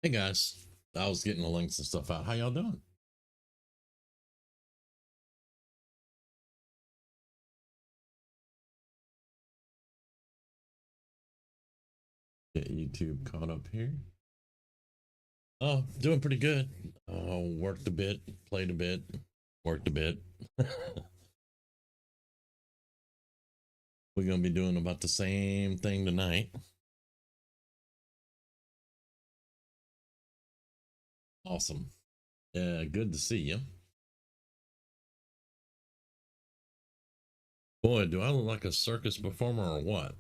Hey guys, I was getting the links and stuff out. How y'all doing? Get YouTube caught up here. Oh, doing pretty good. Worked a bit, played a bit, worked a bit. We're gonna be doing about the same thing tonight. Awesome. Yeah, good to see you. Boy, do I look like a circus performer or what?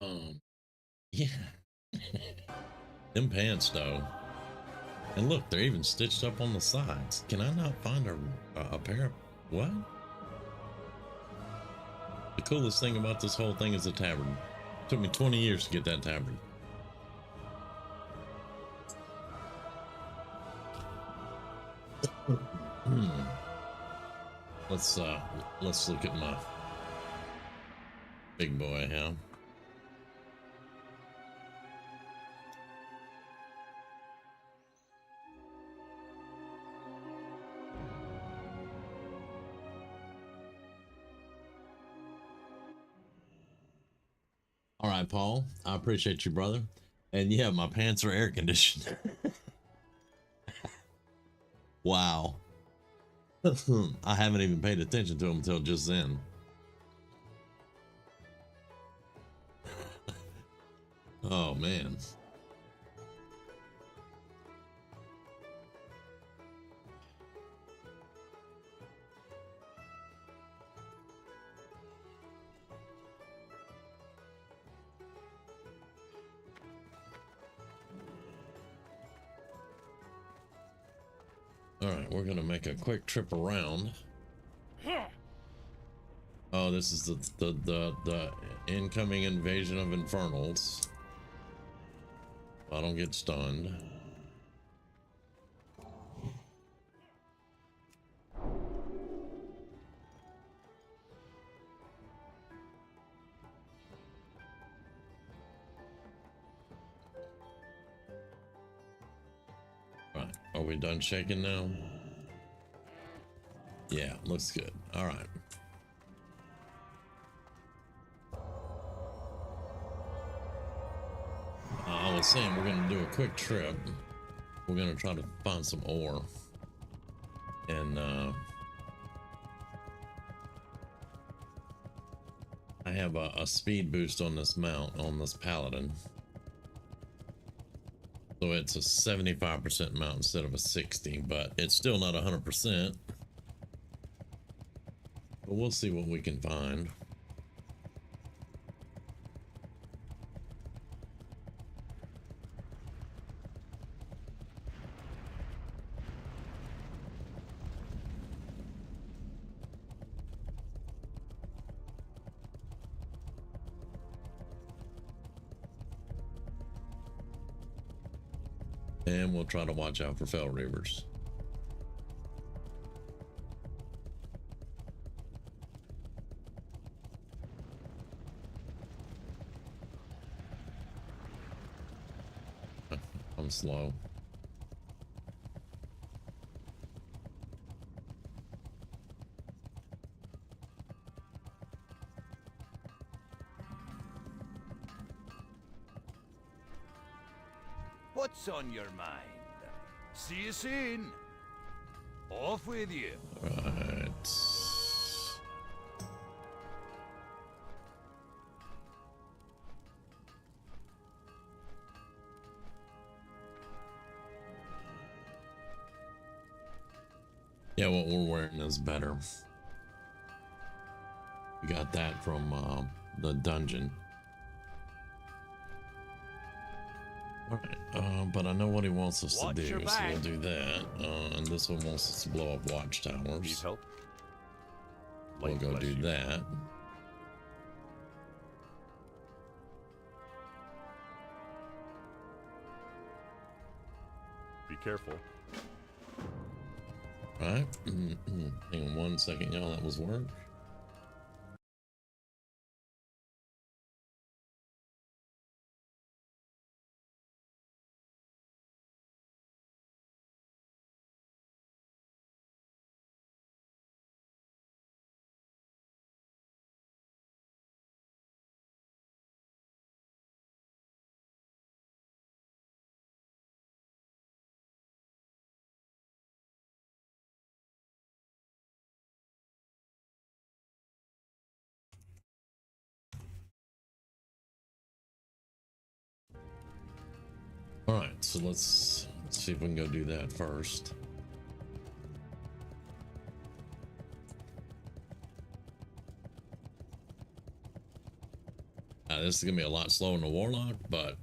Hmm. Yeah. Them pants though. And look, they're even stitched up on the sides. Can I not find a pair of what? The coolest thing about this whole thing is the tabard. It took me 20 years to get that tabard. Let's look at my big boy here. All right, Paul. I appreciate you, brother. And yeah, my pants are air conditioned. Wow. I haven't even paid attention to them until just then. Oh man. All right, we're gonna make a quick trip around. Oh, this is the incoming invasion of infernals. I don't get stunned. All right, are we done shaking now? Yeah, looks good. All right. I was saying we're gonna do a quick trip. We're gonna try to find some ore, and I have a speed boost on this mount, on this Paladin, so it's a 75% mount instead of a 60, but it's still not 100%. But we'll see what we can find. And we'll try to watch out for Fell Reavers. I'm slow. What's on your mind? See you soon. Off with you. Right. Yeah, what we're wearing is better. We got that from the dungeon. Alright, but I know what he wants us Watch to your do, so back. we'll do that. And this one wants us to blow up Need watchtowers. help? We'll Light go bless do you. that. Be careful. Alright, hang on 1 second, y'all, that was work. Alright, so let's see if we can go do that first. This is gonna be a lot slower than a warlock, but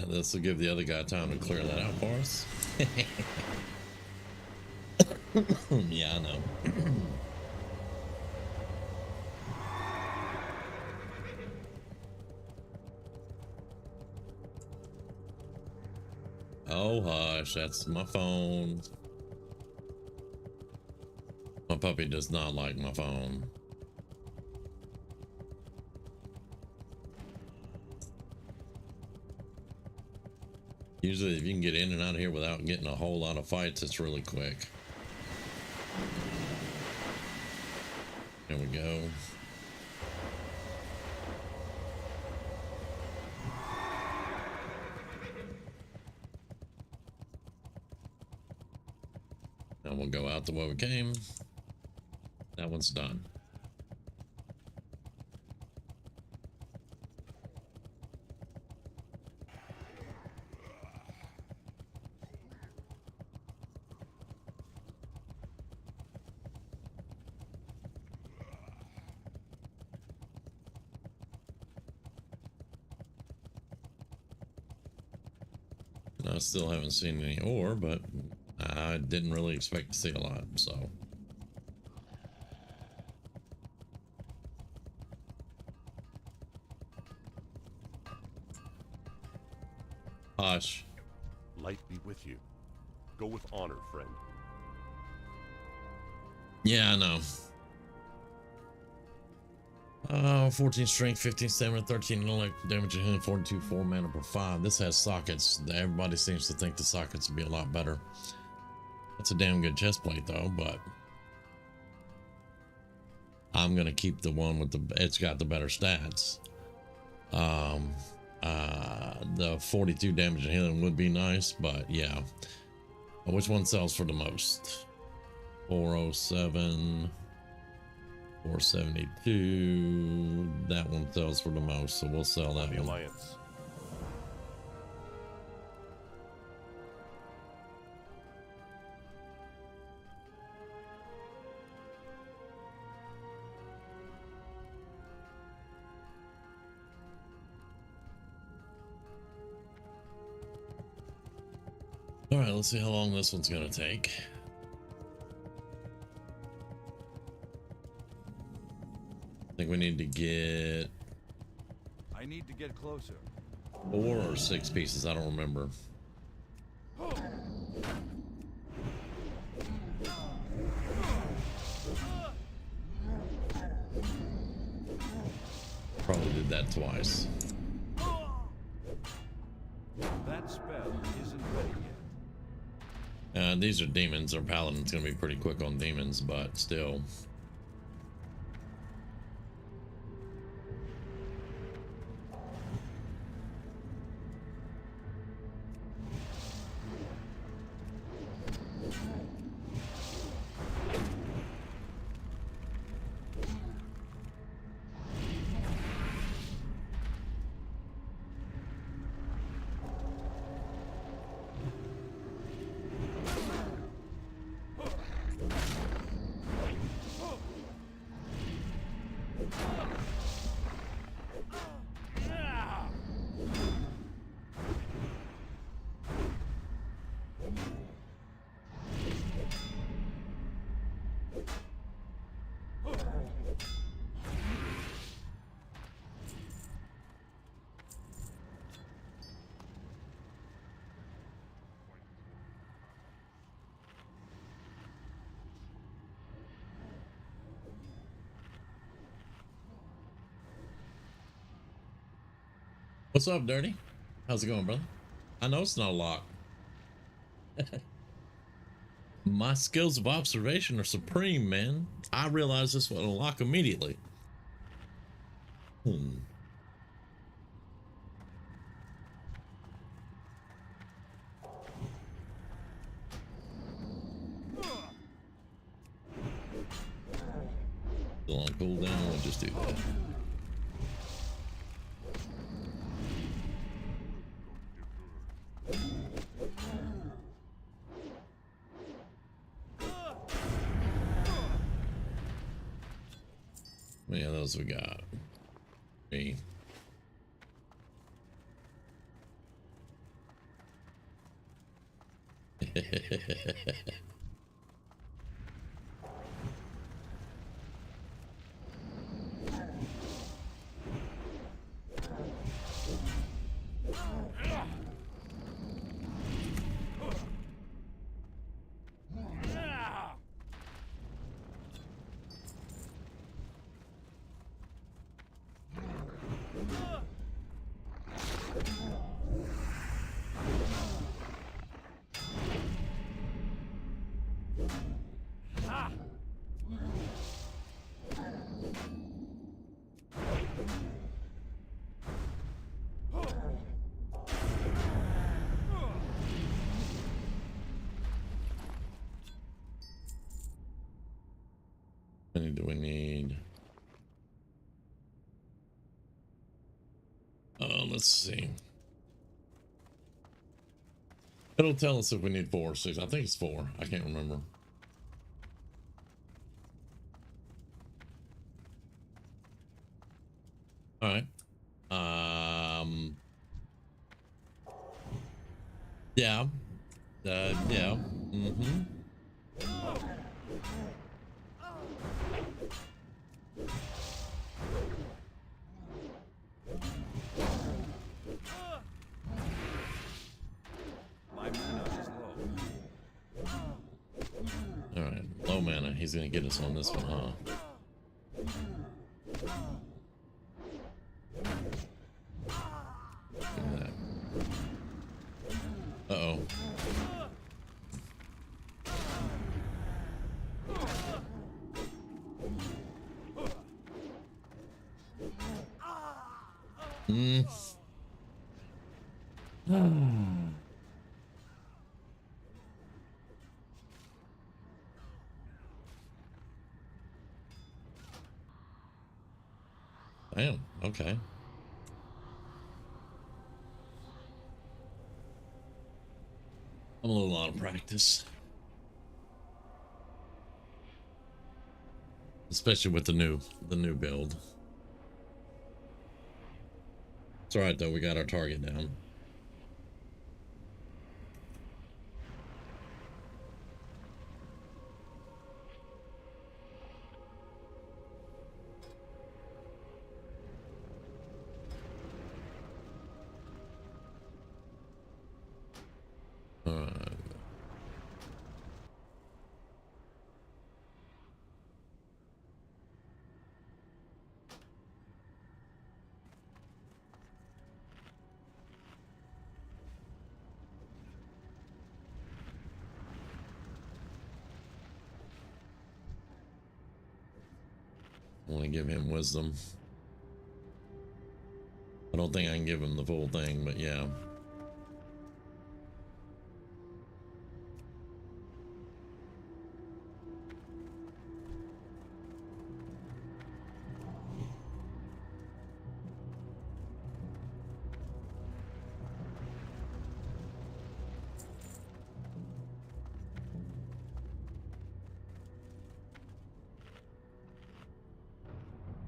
and this will give the other guy time to clear that out for us. Yeah, I know. Oh hush, that's my phone. My puppy does not like my phone. Usually if you can get in and out of here without getting a whole lot of fights, it's really quick. There we go. Now we'll go out the way we came. That one's done. I still haven't seen any ore, but I didn't really expect to see a lot, so. Hush. Light be with you. Go with honor, friend. Yeah, I know. 14 strength, 15 stamina, 13 intellect, damage and healing, 42 4 mana per 5. This has sockets. Everybody seems to think the sockets would be a lot better. That's a damn good chest plate though, but I'm gonna keep the one with it's got the better stats. The 42 damage and healing would be nice, but yeah. Which one sells for the most? 407. 472. That one sells for the most, so we'll sell that The one. Alliance. All right, let's see how long this one's gonna take. I think we need to get I need to get closer. 4 or 6 pieces. I don't remember. Probably did that twice. That spell isn't ready yet. These are demons. Our paladin's gonna be pretty quick on demons, but still. What's up, Dirty? How's it going, brother? I know it's not a lot. My skills of observation are supreme, man. I realized this would unlock immediately. Still on cooldown, we'll just do that. Yeah, those we got. Me. How many do we need? Let's see. It'll tell us if we need 4 or 6. I think it's 4. I can't remember. All right. Yeah. Yeah. Mm-hmm. My mana is low. All right. Low mana. He's gonna get us on this one, huh? Give me that. Uh-oh. Okay. I'm a little out of practice. Especially with the new build. It's alright though, we got our target down. Alright. I want to give him wisdom. I don't think I can give him the full thing, but yeah.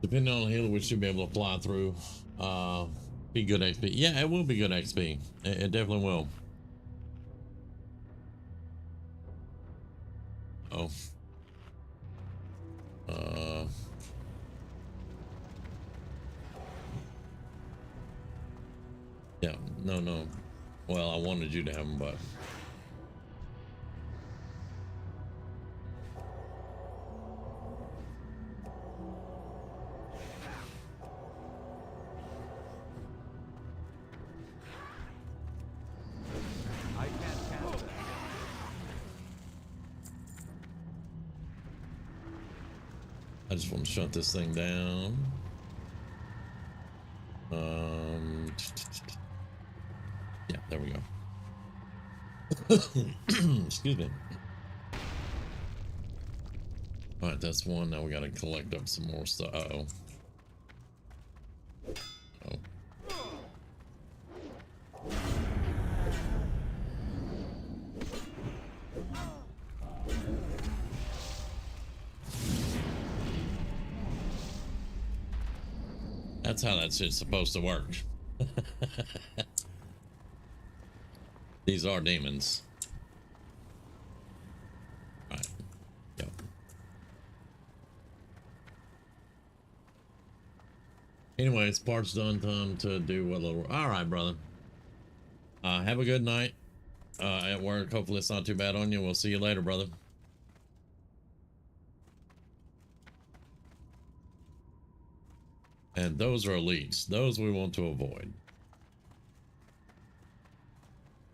Depending on the healer, we should be able to fly through. Be good XP. Yeah, it will be good XP. It definitely will. Oh. Yeah, no. Well, I wanted you to have them, but I just want to shut this thing down. Yeah, there we go. Excuse me. All right, that's one. Now we got to collect up some more stuff. Uh-oh. Oh. That's how that shit's supposed to work. These are demons. Right. Yep. Anyways, part's done. Time to do what little. All right, brother. Have a good night at work. Hopefully it's not too bad on you. We'll see you later, brother. And those are elites. Those we want to avoid.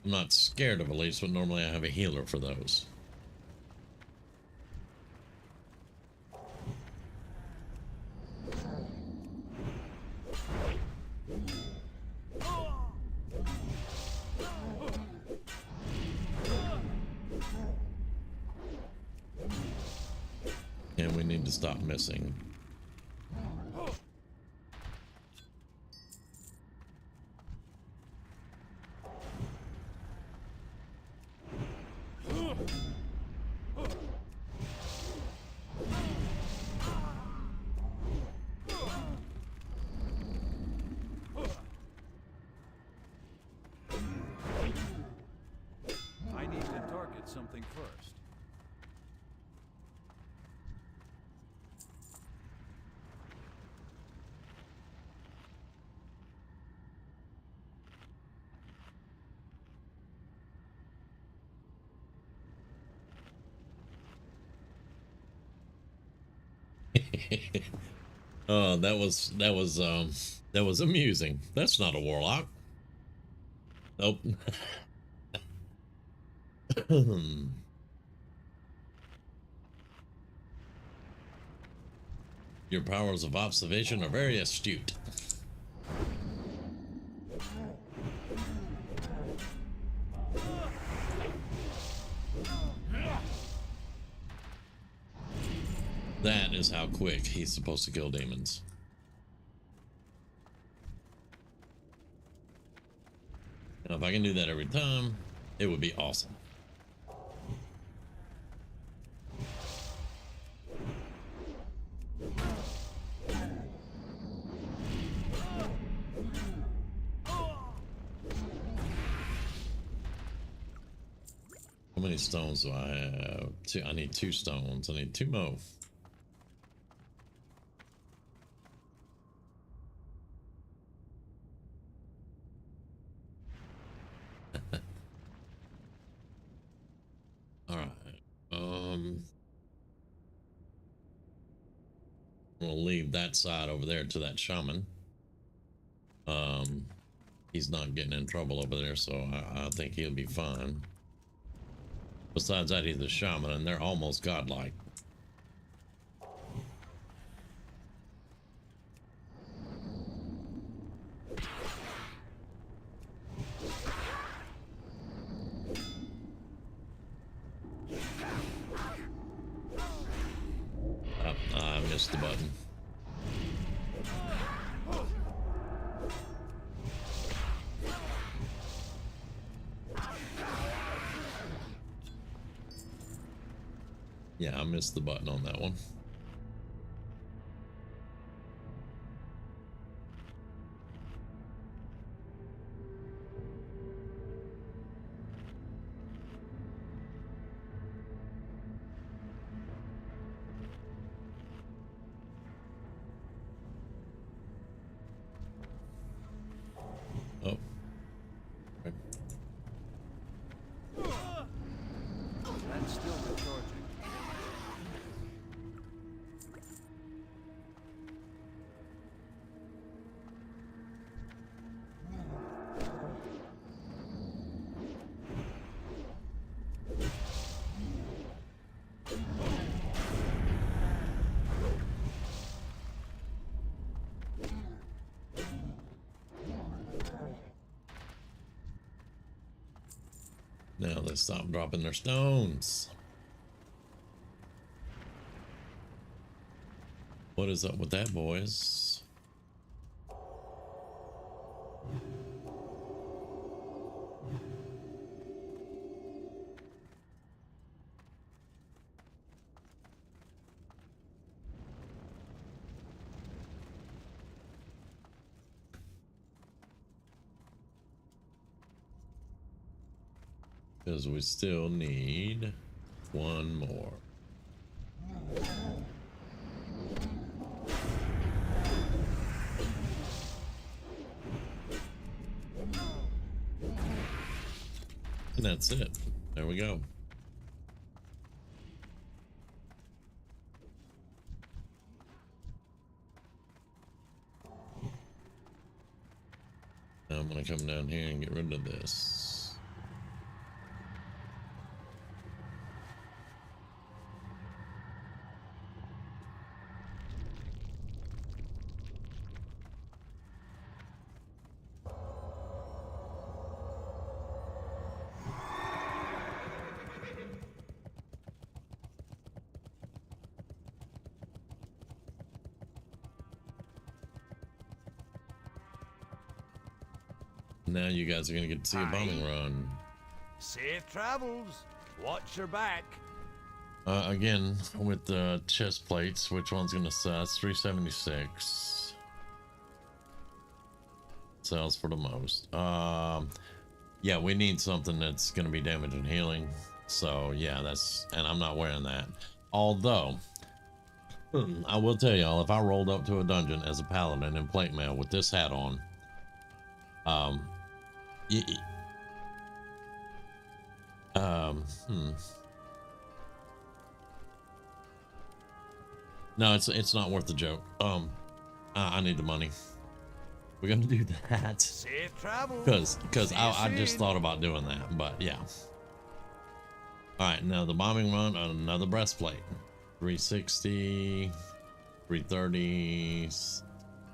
I'm not scared of elites, but normally I have a healer for those. And we need to stop missing. Something first. Oh, that was amusing. That's not a warlock. Nope. Your powers of observation are very astute. That is how quick he's supposed to kill demons. Now, if I can do that every time, it would be awesome. How many stones do I have? Two. I need 2 stones. I need 2 more. All right. We'll leave that side over there to that shaman. He's not getting in trouble over there, so I think he'll be fine. Besides that, he's a shaman, and they're almost godlike. I missed the button. Yeah, I missed the button on that one. Oh. Okay. And still recharging. Now they stop dropping their stones. What is up with that, boys? Because we still need 1 more. And that's it. There we go. Now I'm going to come down here and get rid of this. Now you guys are gonna get to see a bombing run. Safe travels. Watch your back. Again, with the chest plates, which one's gonna sell? It's 376. Sells for the most. Yeah, we need something that's gonna be damage and healing. So yeah, and I'm not wearing that. Although, I will tell y'all, if I rolled up to a dungeon as a paladin in plate mail with this hat on, no, it's not worth the joke. I need the money. We're gonna do that. Safe travel. Because I just thought about doing that, but yeah. All right, now the bombing run on another breastplate. 360, 330.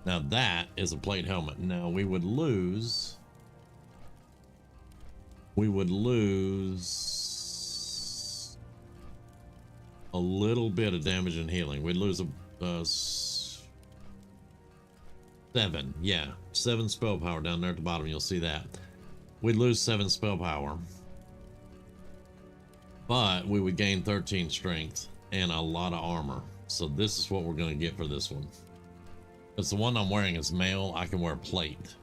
Now that is a plate helmet. Now we would lose a little bit of damage and healing. We'd lose a 7, yeah, 7 spell power down there at the bottom. You'll see that. we'd lose 7 spell power, but we would gain 13 strength and a lot of armor. So this is what we're going to get for this one. Because the one I'm wearing is mail, I can wear plate.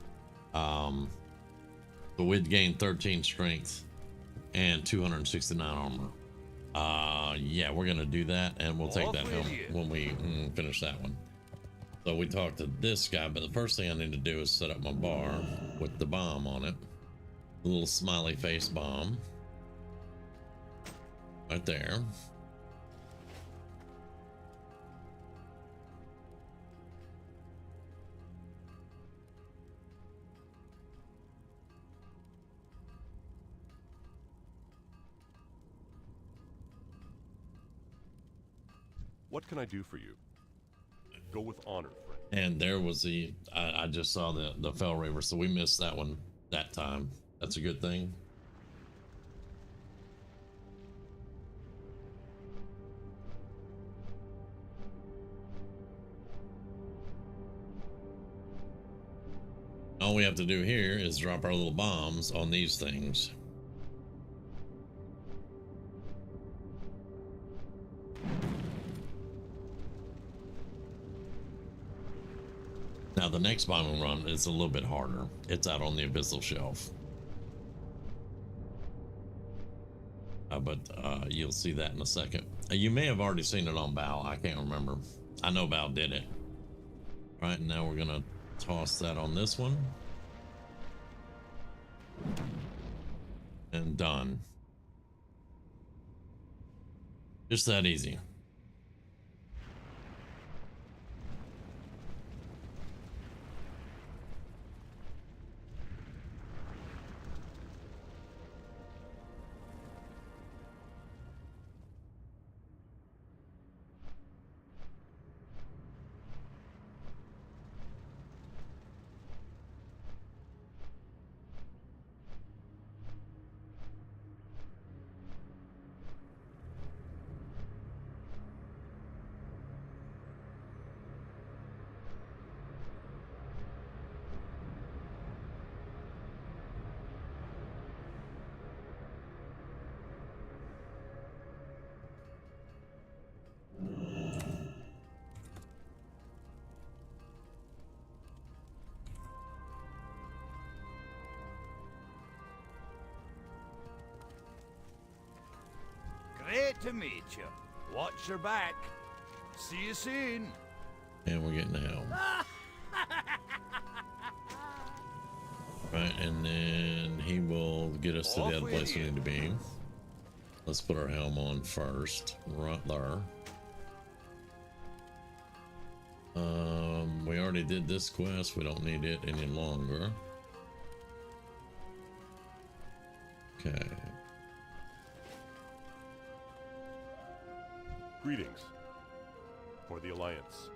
So we'd gain 13 strength and 269 armor. Yeah, we're gonna do that, and we'll take that helmet when we finish that one. So we talked to this guy, but the first thing I need to do is set up my bar with the bomb on it. A little smiley face bomb. Right there. What can I do for you? Go with honor, friend. And there was the, I just saw the Fell River, so we missed that one that time. That's a good thing. All we have to do here is drop our little bombs on these things. Now the next bombing run is a little bit harder. It's out on the abyssal shelf. But you'll see that in a second. You may have already seen it on Bao. I can't remember. I know Bao did it. All right, now we're gonna toss that on this one. And done. Just that easy. Great to meet you. Watch your back. See you soon. And we're getting the helm. Right, and then he will get us to the other place we need to be. Let's put our helm on first. Right there. We already did this quest. We don't need it any longer. Okay. Greetings. For the Alliance.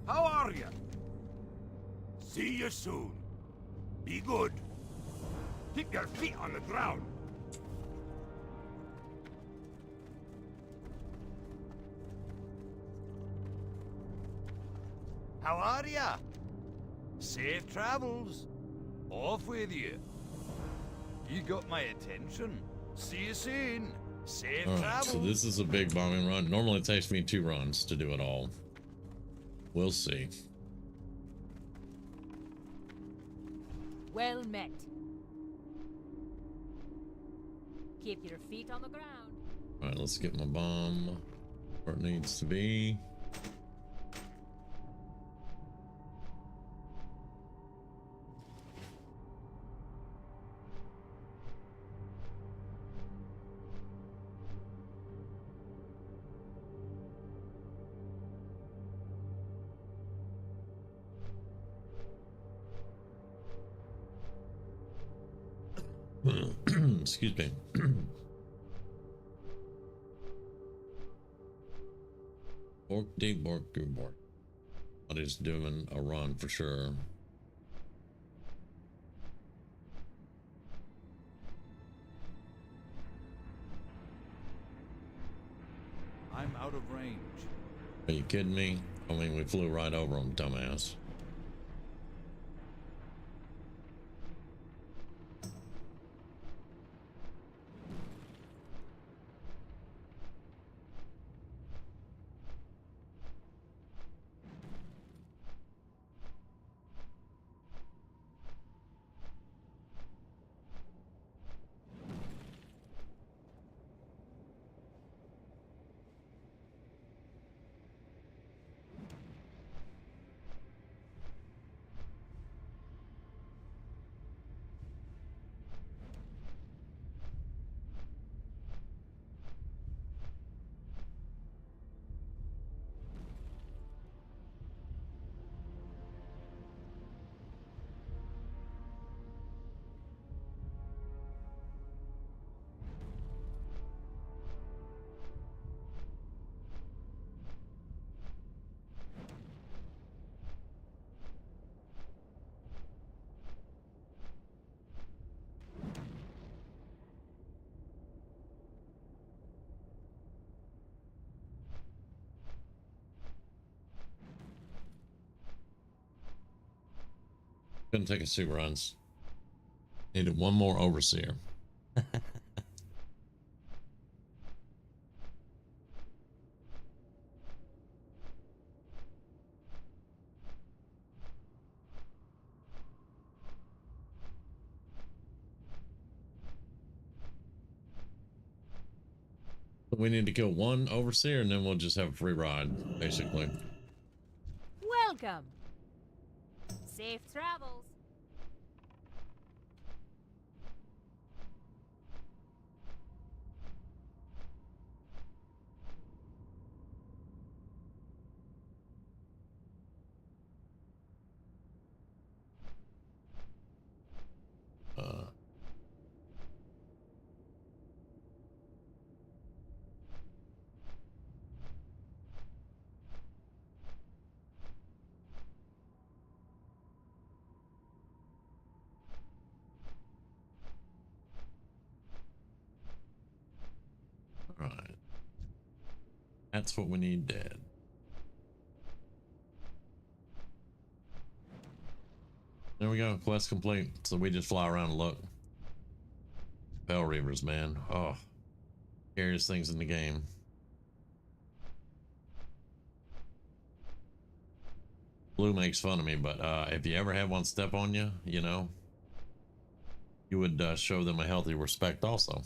How are you? See you soon. Be good. Keep your feet on the ground. How are ya? Safe travels. Off with you. You got my attention. See you soon. Safe travels. So this is a big bombing run. Normally it takes me 2 runs to do it all. We'll see. Well met. Keep your feet on the ground. All right, let's get my bomb where it needs to be. Excuse me. Bork deep, bork do bork. Somebody's doing a run for sure. I'm out of range. Are you kidding me? I mean, we flew right over them, dumbass. Couldn't take us 2 runs. Needed one more overseer. We need to kill one overseer and then we'll just have a free ride, basically. Welcome. Safe travels. Right. That's what we need dead. There we go. Quest complete. So we just fly around and look. Bell Reavers, man. Oh, scariest things in the game. Blue makes fun of me, but if you ever had one step on you, you know, you would show them a healthy respect also.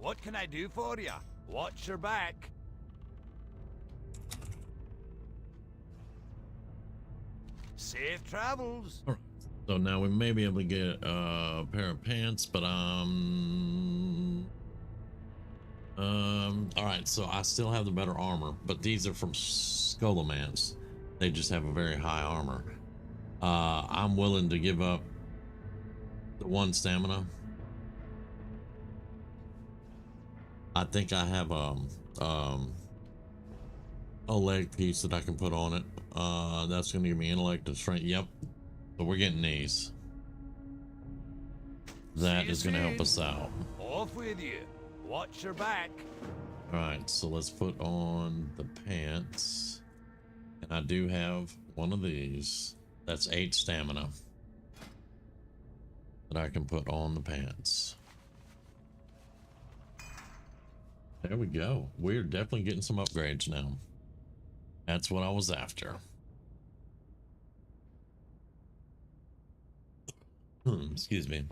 What can I do for you? Watch your back. Safe travels. All right. So now we may be able to get a pair of pants, but all right. So I still have the better armor, but these are from Skullomance. They just have a very high armor. I'm willing to give up the 1 stamina. I think I have a leg piece that I can put on it. That's going to give me intellect and strength. Yep. So we're getting these. That is going to help us out. Off with you. Watch your back. All right. So let's put on the pants. And I do have one of these. That's 8 stamina that I can put on the pants. There we go. We're definitely getting some upgrades now. That's what I was after. Excuse me.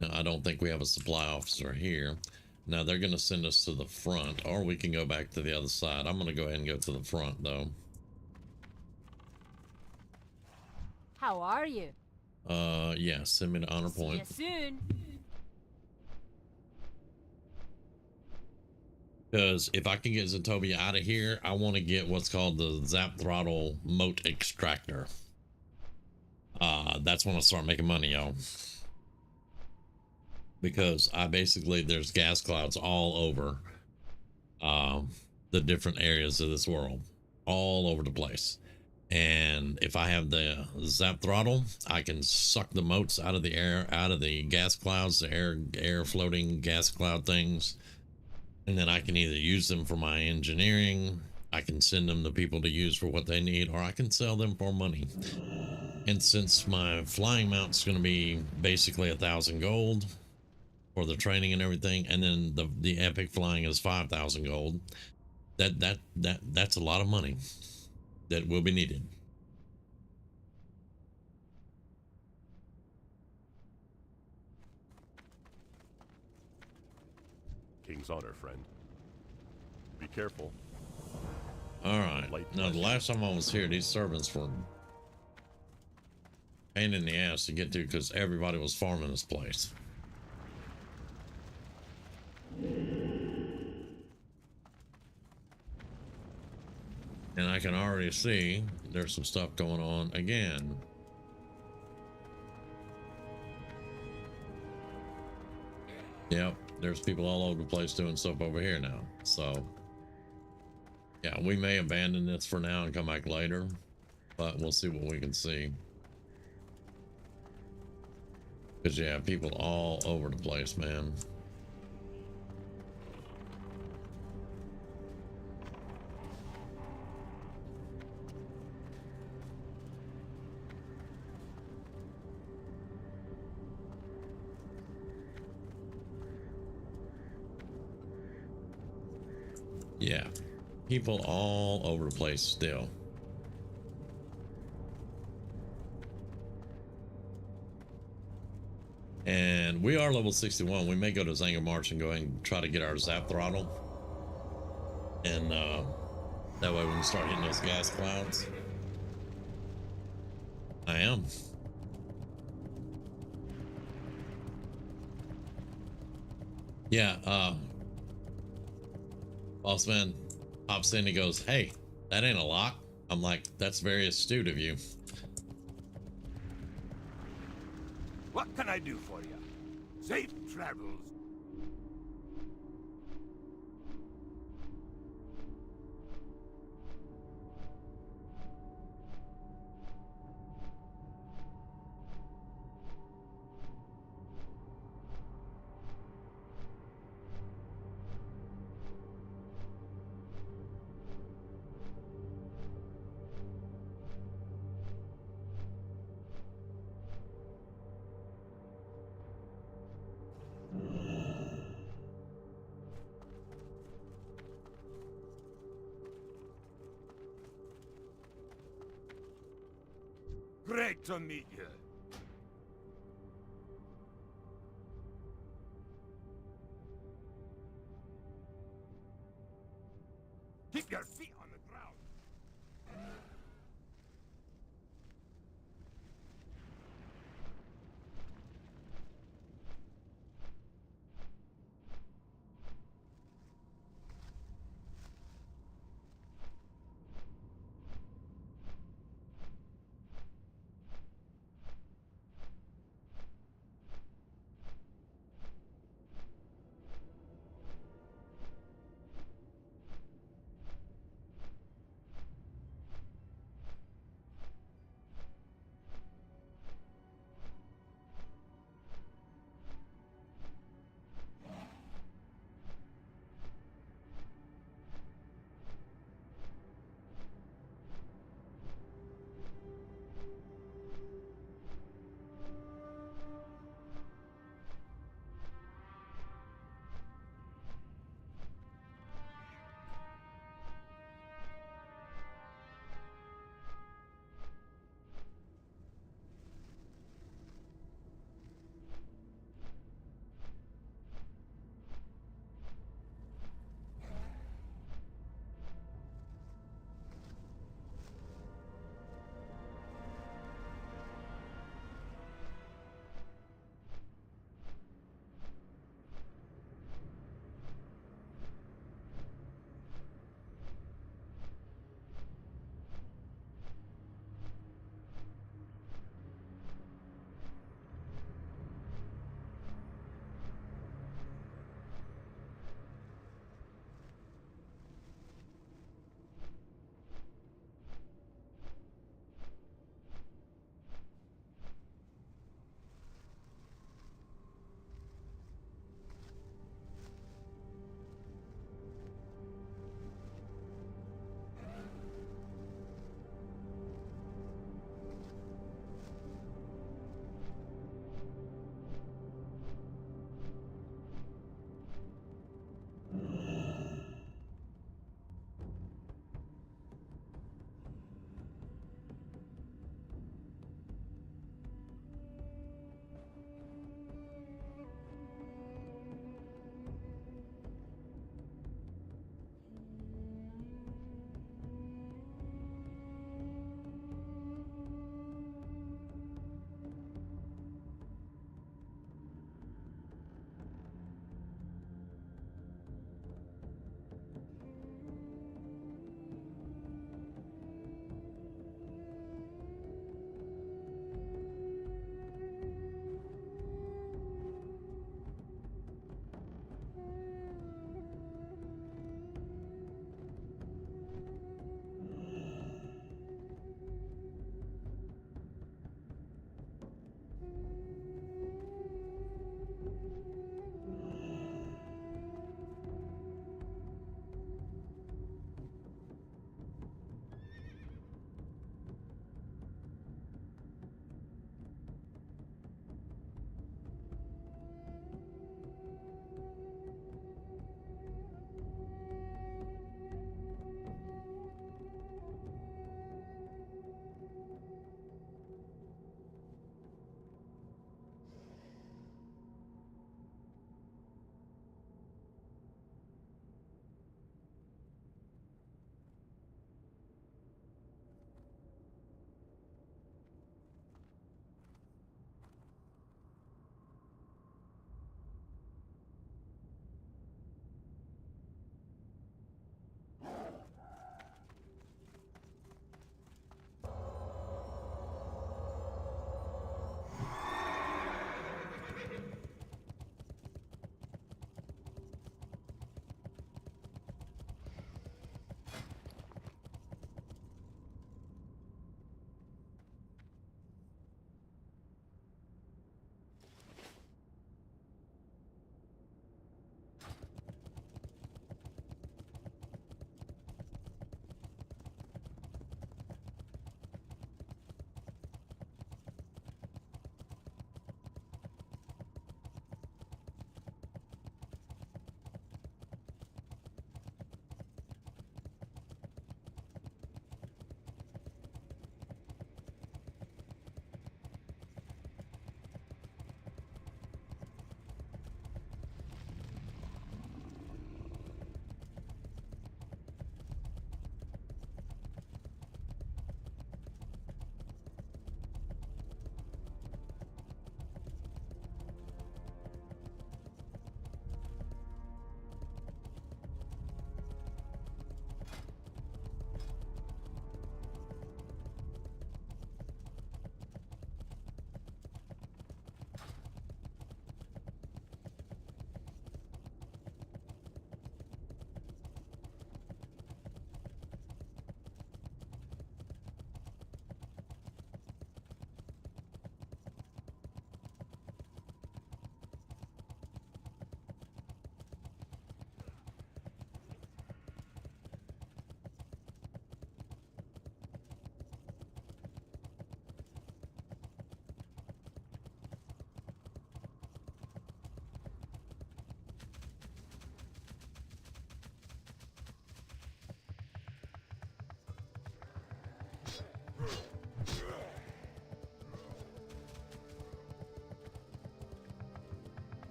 Now, I don't think we have a supply officer here. Now they're going to send us to the front, or we can go back to the other side. I'm going to go ahead and go to the front, though. How are you? Yeah, send me to honor point. See you soon. Because if I can get Zetobia out of here, I want to get what's called the Zap Throttle Moat Extractor. That's when I start making money, y'all. Because there's gas clouds all over the different areas of this world. All over the place. And if I have the Zap Throttle, I can suck the moats out of the air, out of the gas clouds, the air floating gas cloud things. And then I can either use them for my engineering, I can send them to people to use for what they need, or I can sell them for money. And since my flying mount's going to be basically 1,000 gold for the training and everything, and then the epic flying is 5,000 gold, that's a lot of money that will be needed. King's honor, friend. Be careful. All right. Now, the last time I was here, these servants were pain in the ass to get to because everybody was farming this place. And I can already see there's some stuff going on again. Yep, there's people all over the place doing stuff over here now. So, yeah, we may abandon this for now and come back later, but we'll see what we can see. Because, yeah, people all over the place, man. Yeah, people all over the place still. And we are level 61. We may go to Zanga March and go ahead and try to get our Zap Throttle. And that way we can start hitting those gas clouds. I am. Yeah, Boss man pops in, he goes, "Hey, that ain't a lock." I'm like, "That's very astute of you." What can I do for you? Safe travels. Great to meet you. Keep your feet on the ground.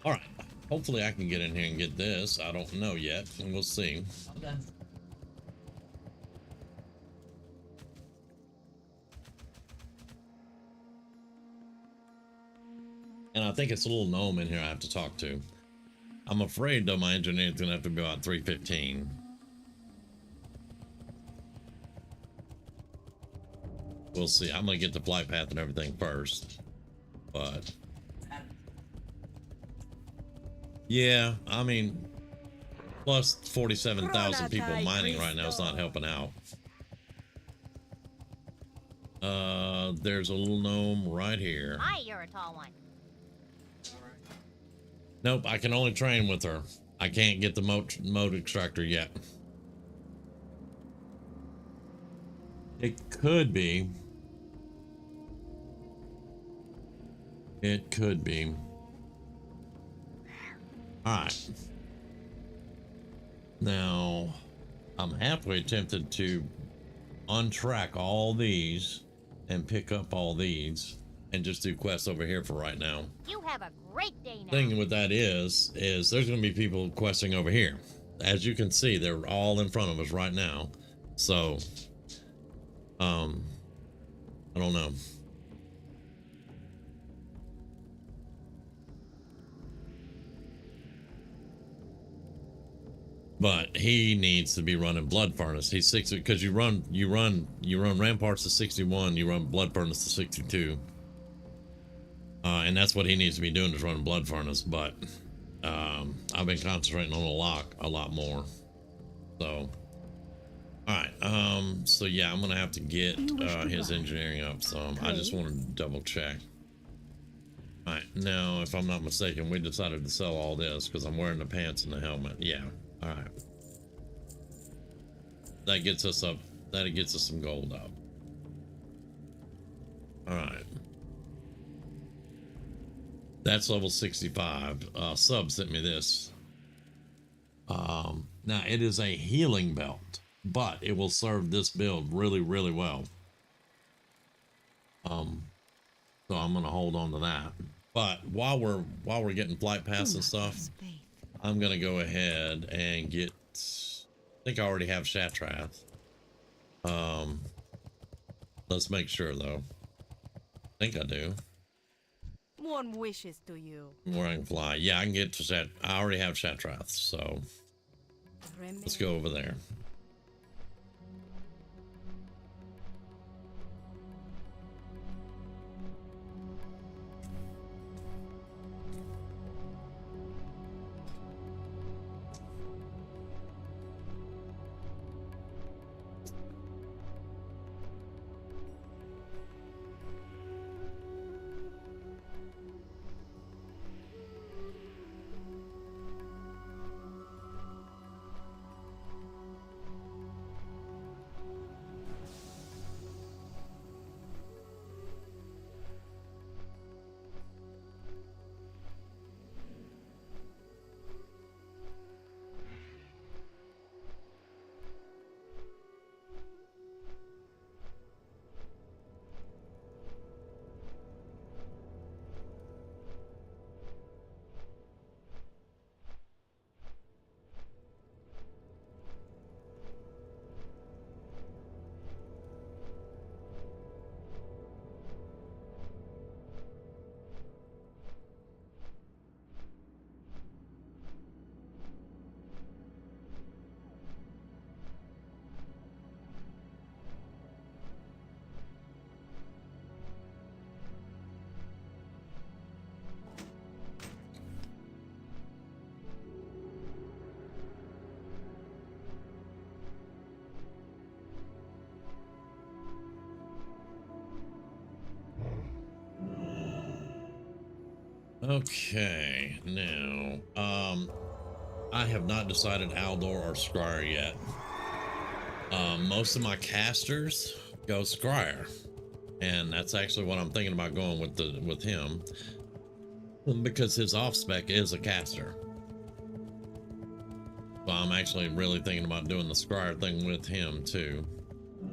All right. Hopefully I can get in here and get this. I don't know yet, and we'll see. Okay. And I think it's a little gnome in here I have to talk to. I'm afraid though my engineering's gonna have to be about 315. We'll see. I'm gonna get the flight path and everything first. But yeah, I mean, plus 47,000 people mining right now is not helping out. There's a little gnome right here. Hi, you're a tall one. Nope, I can only train with her. I can't get the mode extractor yet. It could be. It could be. Alright. Now, I'm halfway tempted to untrack all these and pick up all these and just do quests over here for right now. You have a great day now. Thing with that is there's going to be people questing over here. As you can see, they're all in front of us right now. So, I don't know. But he needs to be running Blood Furnace. He's 60 because you run Ramparts to 61, you run Blood Furnace to 62. And that's what he needs to be doing, is running Blood Furnace. But I've been concentrating on a lot more. So, all right. So yeah, I'm gonna have to get his engineering up some. I just want to double check. All right, now if I'm not mistaken, we decided to sell all this because I'm wearing the pants and the helmet. Yeah. All right. That gets us up. That gets us some gold up. All right. That's level 65. Sub sent me this. Now it is a healing belt, but it will serve this build really, really well. So I'm gonna hold on to that. But while we're getting flight pass and stuff, I'm gonna go ahead and get. I think I already have Shatrath. Let's make sure though. I think I do. One wishes to you. Where I can fly. Yeah, I can get to Shat. I already have Shatrath, so let's go over there. Okay, now, I have not decided Aldor or Scryer yet. Most of my casters go Scryer, and that's actually what I'm thinking about going with him, because his off spec is a caster. So I'm actually really thinking about doing the Scryer thing with him too.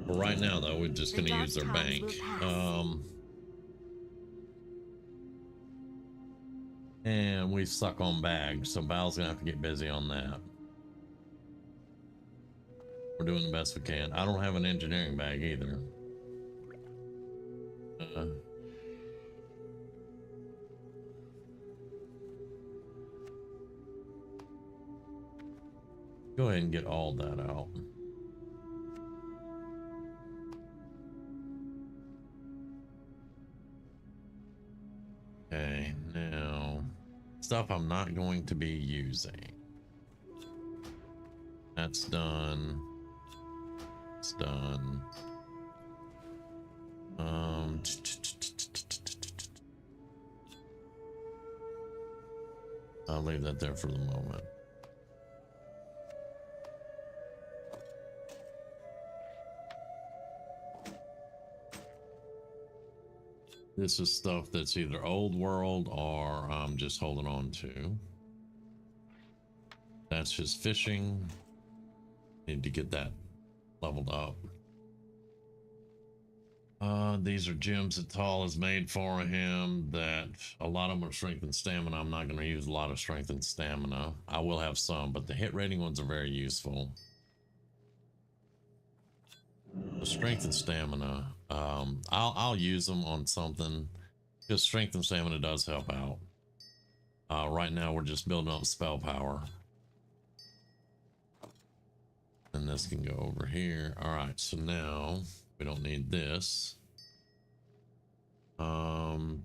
But right now, though, we're just going to use their bank. And we suck on bags, so Bal's gonna have to get busy on that. We're doing the best we can. I don't have an engineering bag either. Go ahead and get all that out. Okay, now stuff I'm not going to be using. That's done. It's done. I'll leave that there for the moment. This is stuff that's either old world or I'm just holding on to. That's just fishing. Need to get that leveled up. These are gems that Tall has made for him, that a lot of them are strength and stamina. I'm not going to use a lot of strength and stamina. I will have some, but the hit rating ones are very useful. The strength and stamina, I'll use them on something, because strength and stamina does help out. Right now we're just building up spell power. And this can go over here. All right, so now we don't need this.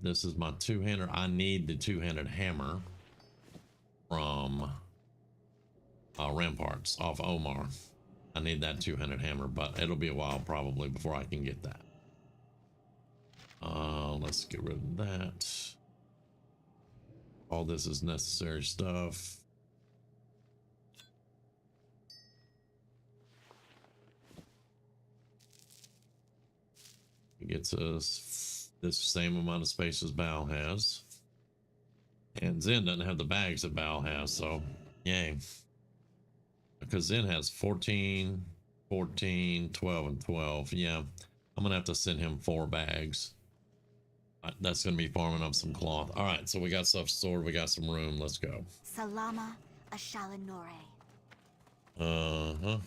This is my two-handed. I need the two-handed hammer from Ramparts off Omar. I need that two-handed hammer, but it'll be a while probably before I can get that. Let's get rid of that. All this is necessary stuff. It gets us this same amount of space as Bal has. And Zen doesn't have the bags that Bal has, so yay. Because Zen has 14, 14, 12, and 12. Yeah, I'm going to have to send him 4 bags. That's going to be farming up some cloth. All right, so we got stuff stored. We got some room. Let's go. Salama Ashalanore. Uh-huh.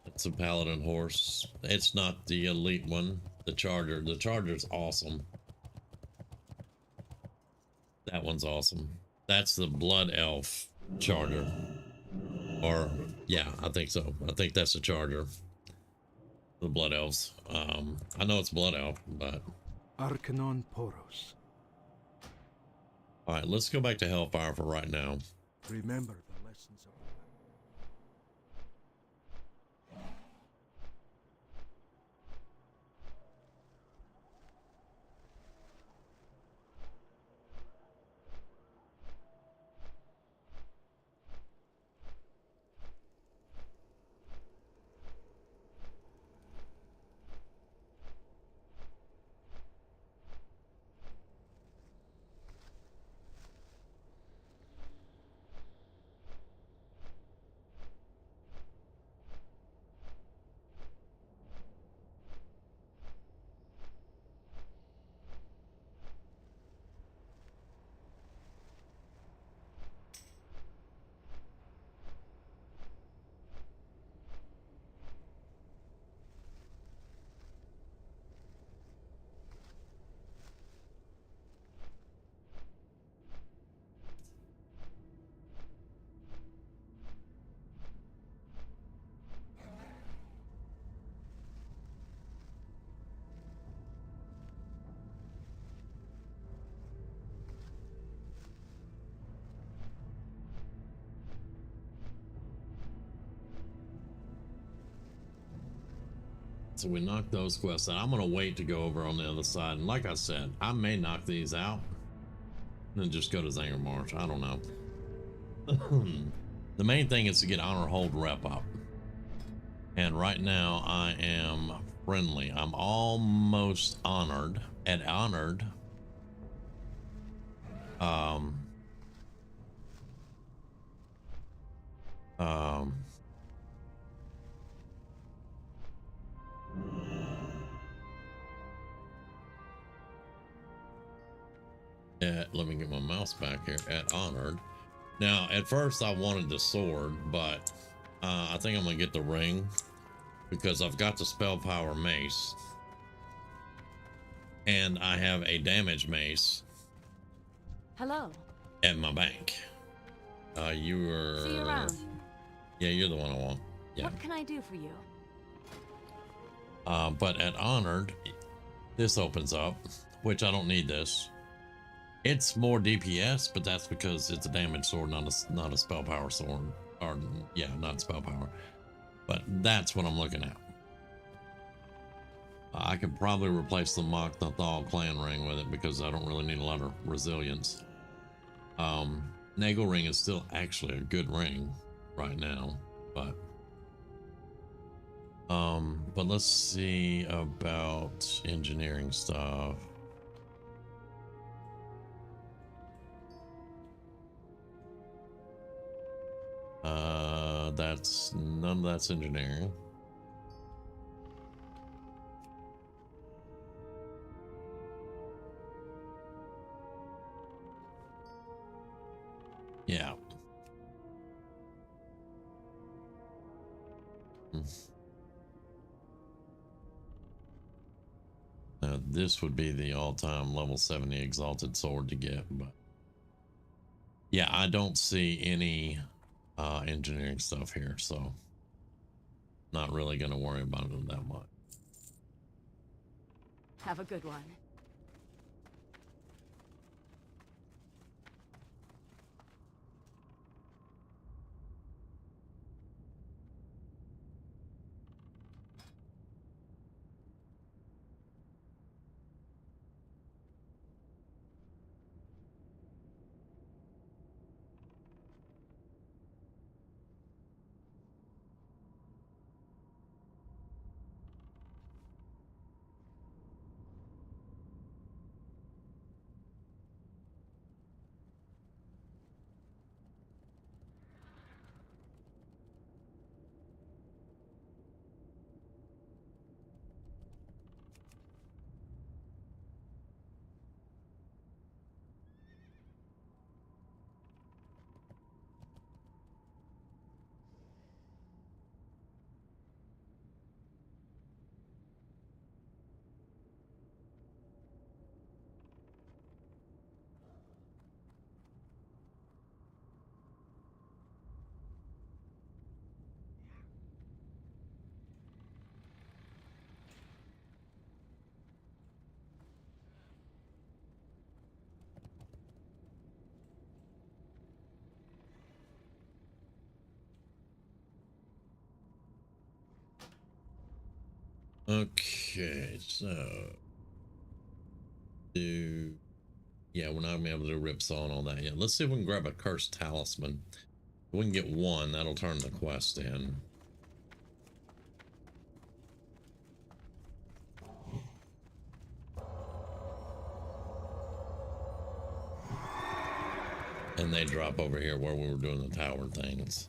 It's a Paladin horse. It's not the elite one. The Charger. The Charger's awesome. That one's awesome. That's the Blood Elf Charger. Or, yeah, I think so. I think that's the Charger. The Blood Elves. I know it's Blood Elf, but... Arcanon Poros. Alright, let's go back to Hellfire for right now. Remember the lessons of... so we knocked those quests out. I'm gonna wait to go over on the other side, and like I said, I may knock these out and then just go to Zanger Marsh. I don't know. The main thing is to get honor hold rep up, and right now I am friendly. I'm almost honored. At honored, let me get my mouse back here. At honored. Now, at first I wanted the sword, but I think I'm gonna get the ring because I've got the spell power mace and I have a damage mace. Hello. At my bank. You were. See you around. Yeah, you're the one I want. Yeah. What can I do for you? But at honored, this opens up, which I don't need this. It's more DPS, but that's because it's a damage sword, not a spell power sword. Or yeah, not spell power. But that's what I'm looking at. I could probably replace the Mock Nathal clan ring with it because I don't really need a lot of resilience. Nagel ring is still actually a good ring right now, but let's see about engineering stuff. None of that's engineering. Yeah. Now this would be the all-time level 70 exalted sword to get, but yeah, I don't see any engineering stuff here, so not really going to worry about it that much. Have a good one. Okay, so yeah, we're not gonna be able to do ripsaw and all that yet. Let's see if we can grab a cursed talisman. If we can get one, that'll turn the quest in. And they drop over here where we were doing the tower things.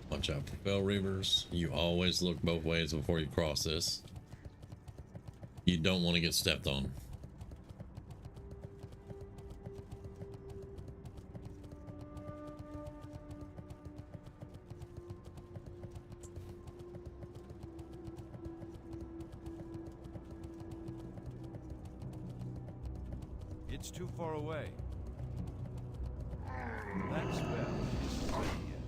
Watch out for Fell Reavers. You always look both ways before you cross this. You don't want to get stepped on. It's too far away. That spell isn't ready yet.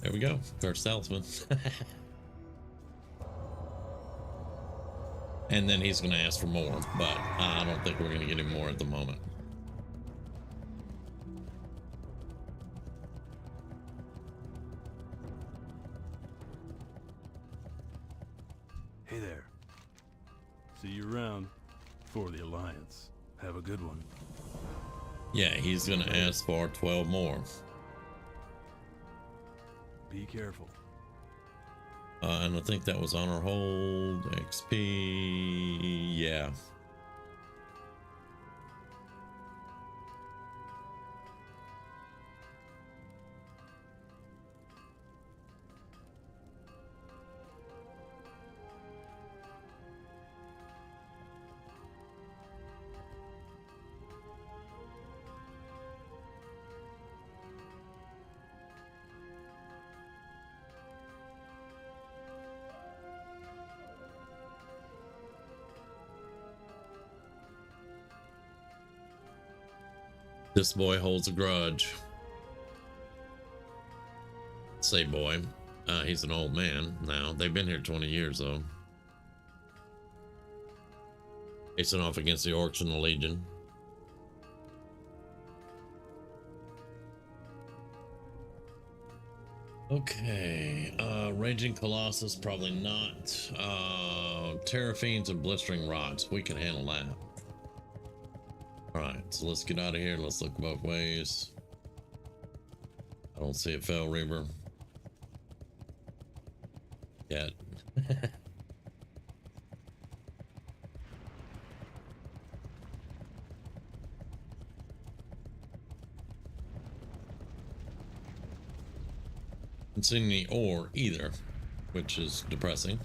There we go. First salesman. And then he's going to ask for more, but I don't think we're going to get him more at the moment. Hey there. See you around for the Alliance. Have a good one. Yeah, he's going to ask for 12 more. Be careful. And I think that was on our hold. XP. Yeah. This boy holds a grudge. Say boy. He's an old man now. They've been here 20 years though. Facing off against the orcs and the Legion. Okay, Raging Colossus, probably not. Terror Fiends and Blistering Rots, we can handle that. Alright, so let's get out of here. Let's look both ways. I don't see a Fell Reaver yet. Haven't seen any ore either, which is depressing,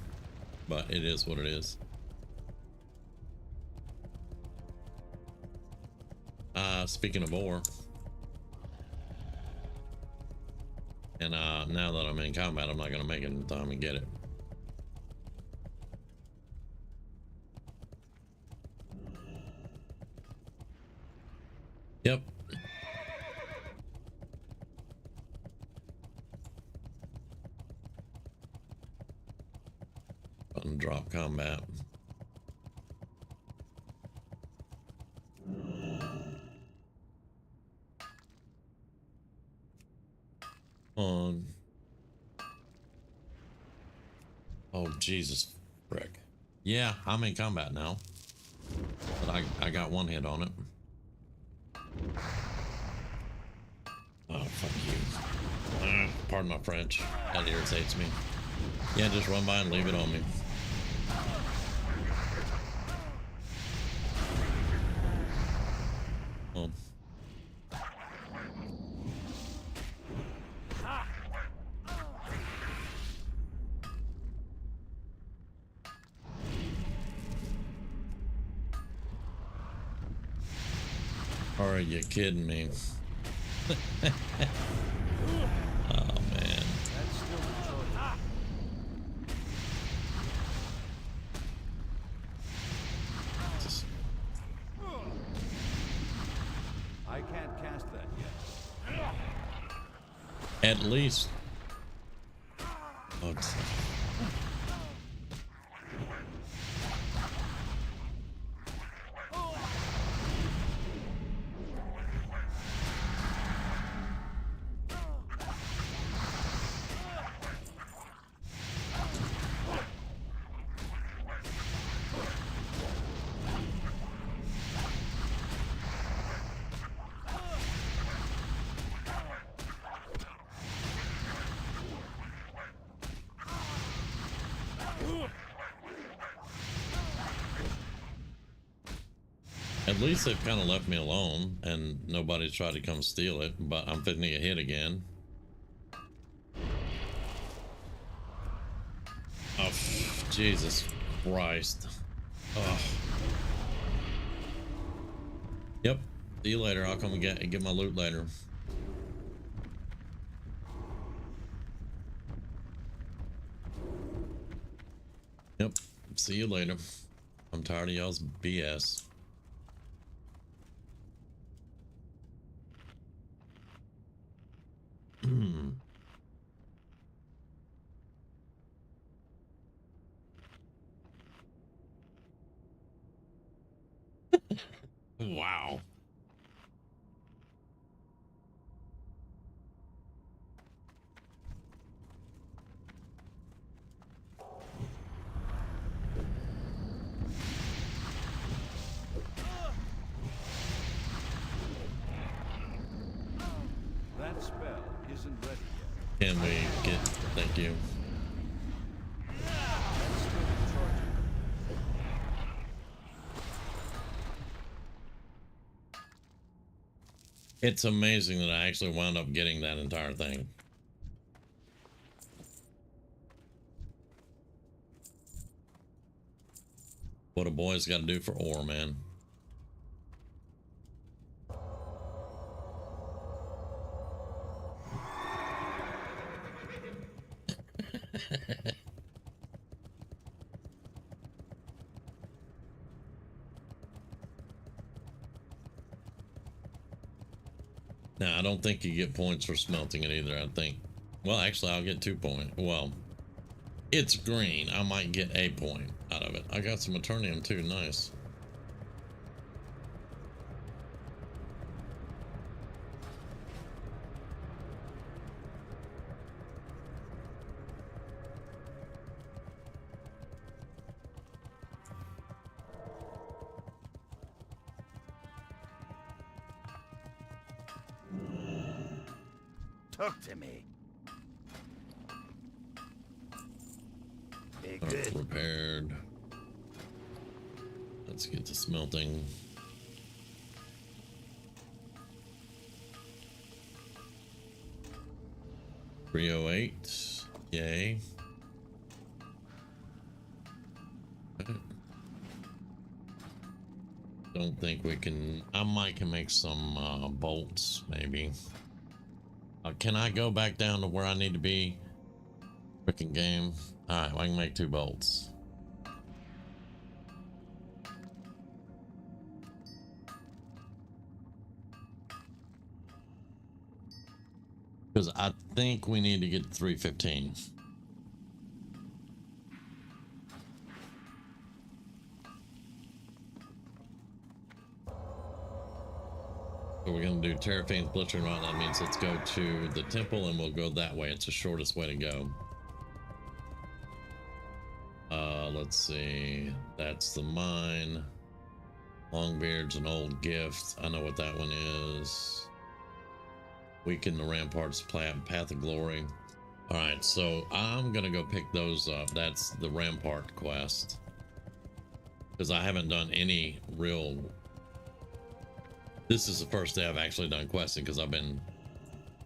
but it is what it is. Speaking of ore, and now that I'm in combat, I'm not gonna make it in time and get it. Yep. Button drop combat. On. Oh Jesus frick. Yeah, I'm in combat now, but I got one hit on it. Oh fuck you. Pardon my French, that irritates me. Yeah, just run by and leave it on me. Oh. Are you kidding me? Oh man. I can't cast that yet. At least. Oh, at least they've kind of left me alone and nobody's tried to come steal it, but I'm fitting to get hit again. Oh, Jesus Christ. Oh. Yep. See you later. I'll come and get my loot later. Yep. See you later. I'm tired of y'all's BS. Wow. That spell isn't ready yet. Can we get, thank you. It's amazing that I actually wound up getting that entire thing. What a boy's got to do for ore, man. Now, I don't think you get points for smelting it either. I think, well, actually, I'll get 2 points. Well, it's green. I might get a point out of it. I got some Eternium too. Nice. Talk to me. Be All right, good. repaired. Let's get to smelting. $308. Yay. Don't think we can. I might can make some bolts, maybe. Can I go back down to where I need to be? Freaking game. All right, well, I can make 2 bolts. Because I think we need to get 315. So we're going to do Terraphane's Blistering Rod. That means let's go to the temple and we'll go that way. It's the shortest way to go. Let's see. That's the mine. Longbeard's an old gift. I know what that one is. Weaken the Ramparts, Path of Glory. Alright, so I'm going to go pick those up. That's the Rampart quest. Because I haven't done any real... This is the first day I've actually done questing because I've been,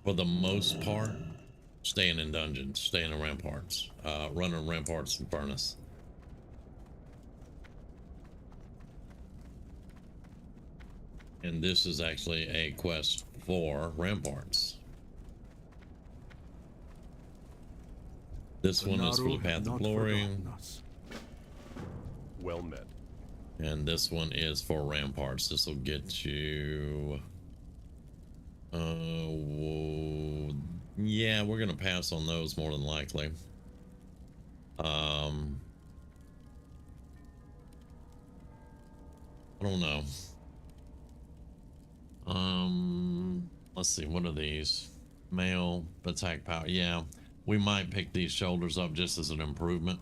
for the most part, staying in dungeons, staying in ramparts, running ramparts and furnace. And this is actually a quest for ramparts. This one is for the Path of Glory. Well met. And this one is for ramparts. This will get you... yeah, we're gonna pass on those more than likely. I don't know. Let's see, what are these? Male attack power. Yeah, we might pick these shoulders up just as an improvement.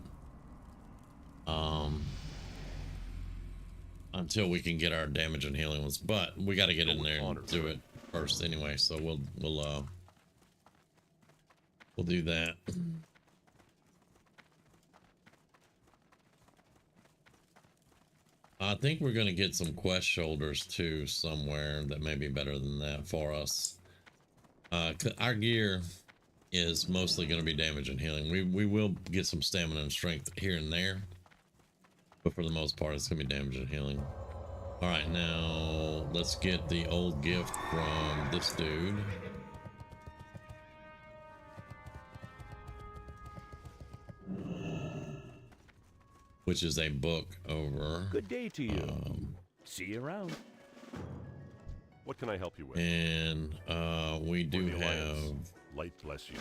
Until we can get our damage and healing ones, but we got to get in there and do it first anyway. So we'll do that. I think we're gonna get some quest shoulders too somewhere that may be better than that for us. Our gear, is mostly going to be damage and healing. We will get some stamina and strength here and there, but for the most part, it's going to be damage and healing. All right, now let's get the old gift from this dude. Which is a book over. Good day to you. See you around. What can I help you with? And we For do the Alliance, have. Light bless you.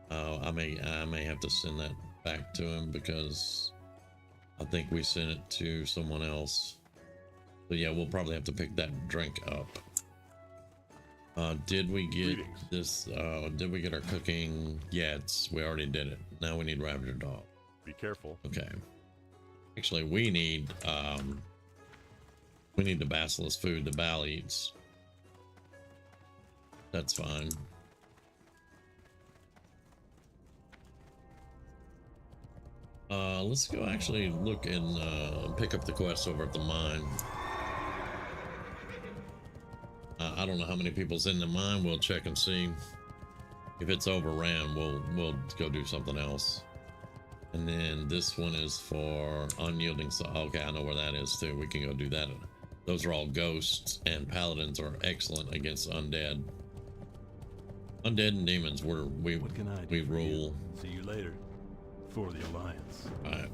I may have to send that back to him because I think we sent it to someone else. So yeah, we'll probably have to pick that drink up. Did we get Greetings. this? Did we get our cooking? Yeah, we already did it. Now we need Ravager Dog. Be careful. Okay. Actually, we need the Basilisk food the Bal eats. That's fine. Let's go actually look and pick up the quest over at the mine. I don't know how many people's in the mine. We'll check and see. If it's overran, we'll go do something else. And then this one is for unyielding. So okay, I know where that is too. We can go do that. Those are all ghosts, and paladins are excellent against undead. Undead and demons, we What can I do we for rule. you? See you later. For the Alliance. All right.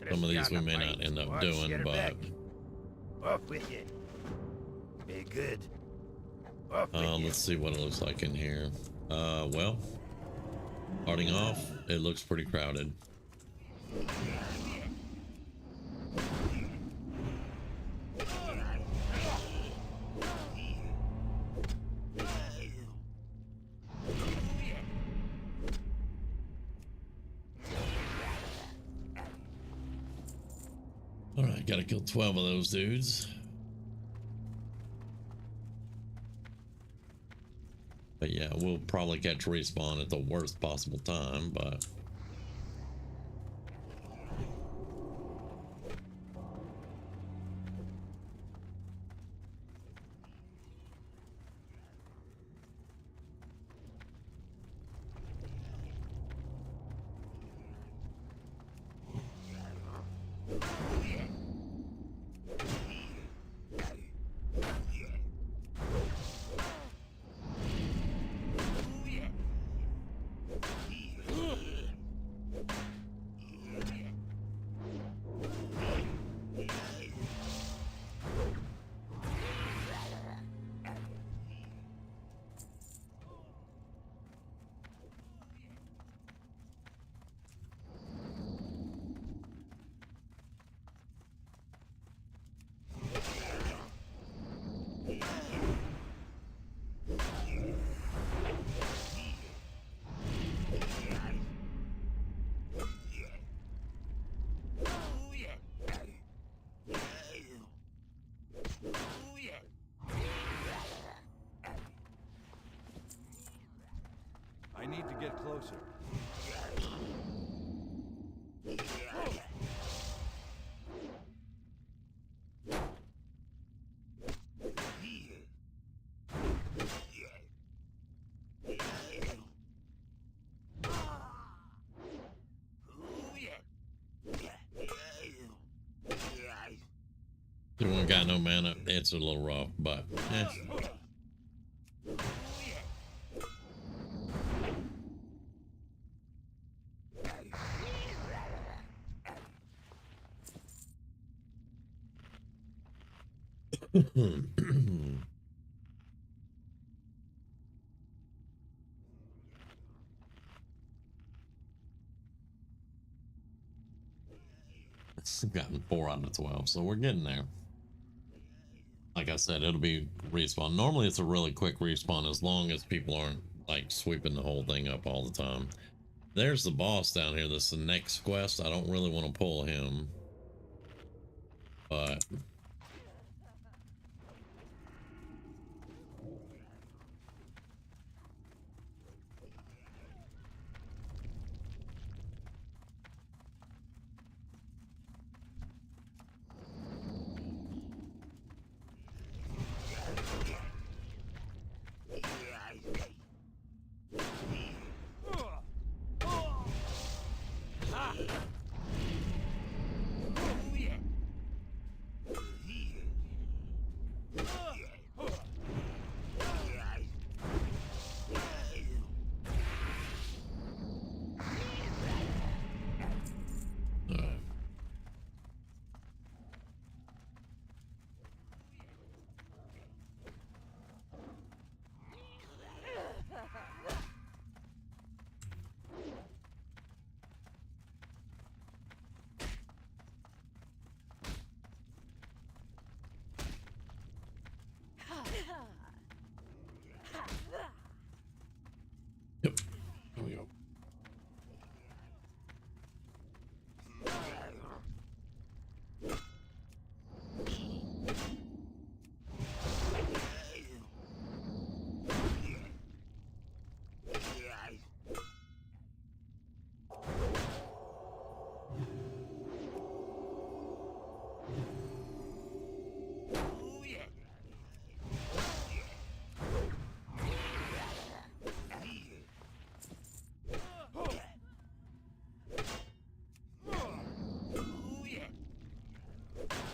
Some of these we may not end up doing, but Off with you. Be good. Off with you. let's see what it looks like in here. Well, starting off, it looks pretty crowded. All right, gotta kill 12 of those dudes. But yeah, we'll probably catch respawn at the worst possible time, but I need to get closer. if one got no mana, it's a little rough, but eh. It's gotten 4 out of 12, so we're getting there. Like I said, it'll be respawn. Normally it's a really quick respawn as long as people aren't like sweeping the whole thing up all the time. There's the boss down here. That's the next quest. I don't really want to pull him, but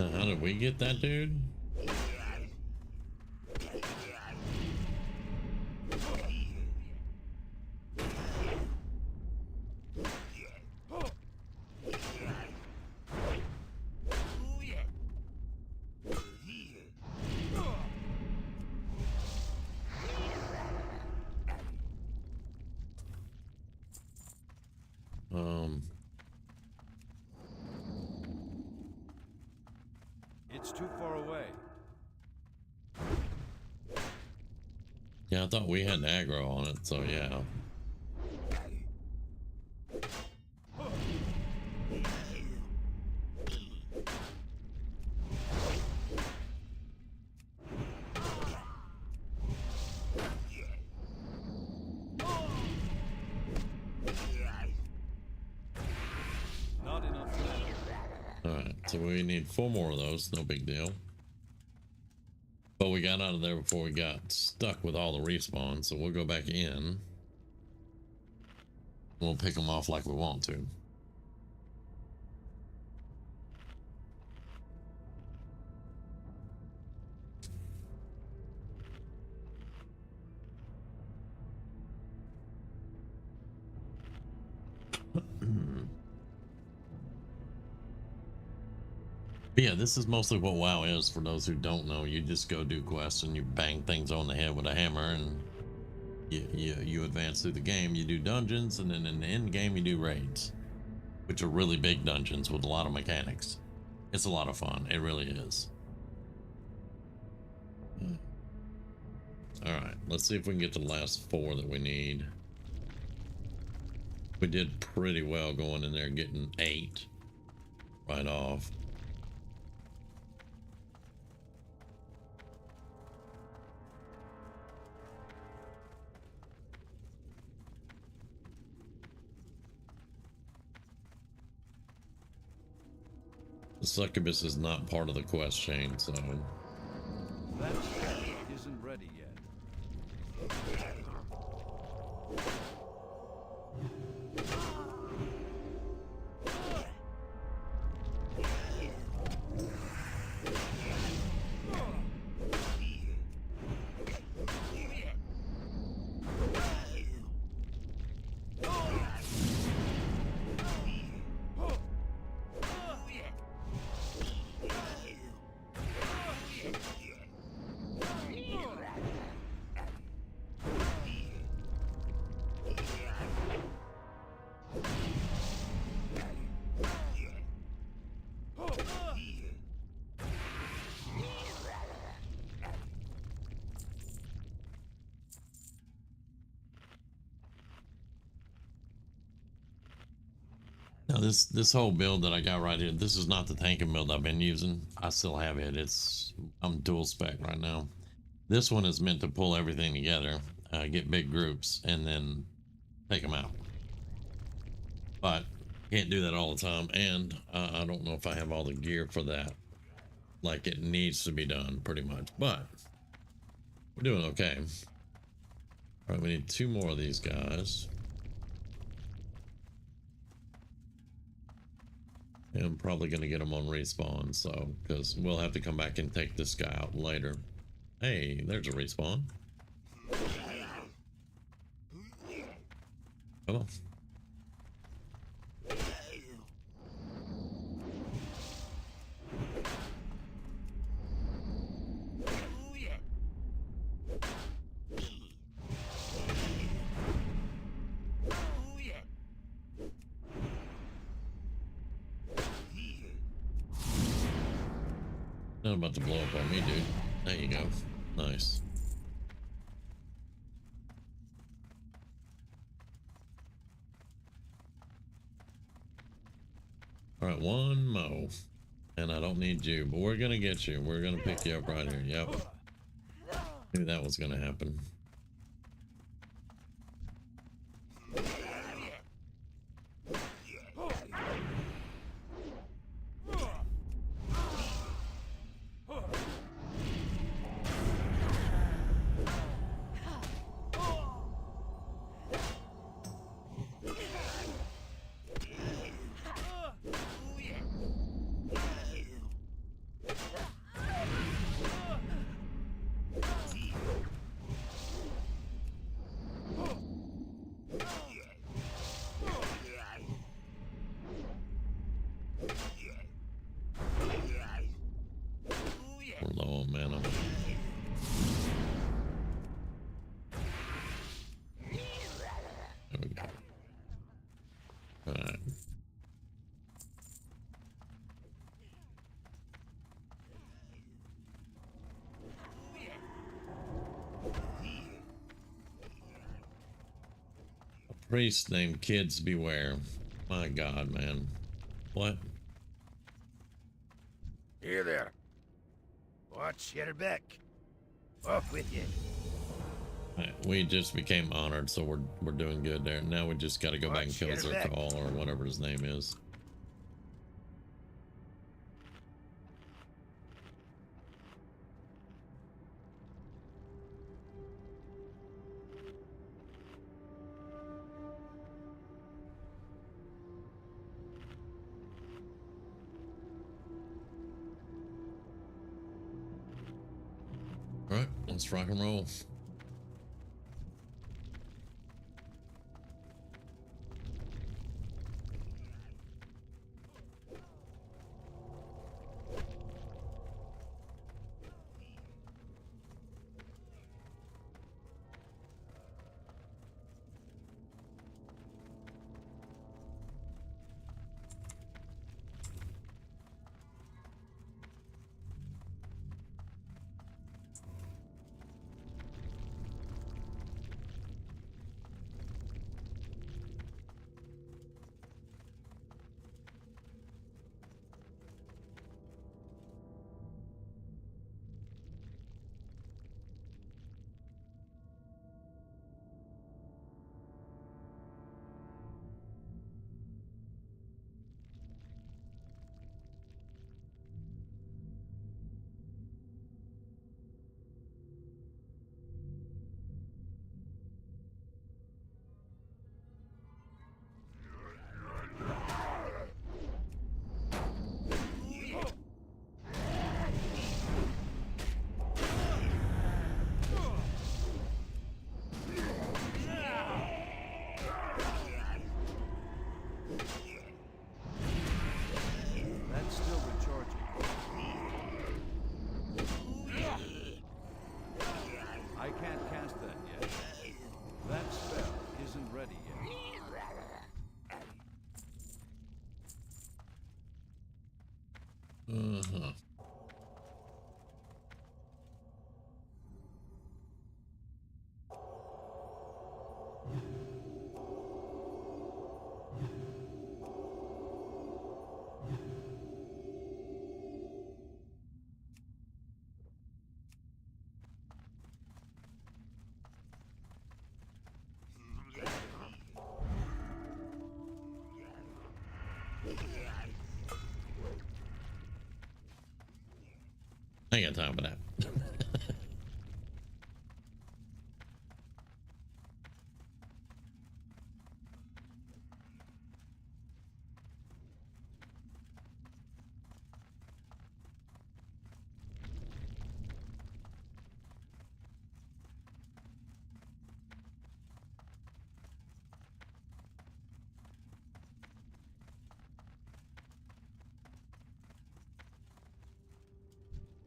How did we get that dude? It's too far away. Yeah, I thought we had aggro on it, so yeah. Not enough time. Alright, so we need 4 more of those, no big deal. But we got out of there before we got stuck with all the respawns, so we'll go back in. We'll pick them off like we want to. But yeah, this is mostly what WoW is. For those who don't know, you just go do quests and you bang things on the head with a hammer, and you advance through the game. You do dungeons, and then in the end game you do raids, which are really big dungeons with a lot of mechanics. It's a lot of fun. It really is. All right, let's see if we can get to the last 4 that we need. We did pretty well going in there, getting 8 right off. The succubus is not part of the quest chain, so That isn't ready yet. now this whole build that I got right here, this is not the tanking build I've been using. I still have it. I'm dual spec right now. This one is meant to pull everything together, get big groups, and then take them out. But can't do that all the time, and I don't know if I have all the gear for that. Like it needs to be done, pretty much. But we're doing okay. All right, we need 2 more of these guys. And I'm probably going to get them on respawn, so because we'll have to come back and take this guy out later. Hey, there's a respawn. Come on. Not about to blow up on me, dude. There you go. Nice. All right, 1 more. And I don't need you, but we're gonna get you. We're gonna pick you up right here. Yep. Knew that was gonna happen. We're low on mana. There we go. Alright. A priest named Kids Beware. My God, man. What? Here there. Watch your back. Off with you. Right, we just became honored, so we're doing good there. Now we just got to go back and kill Zerkal or whatever his name is. All right, let's rock and roll. That's still recharging. I can't cast that yet. That spell isn't ready yet. Uh-huh. I ain't got time for that.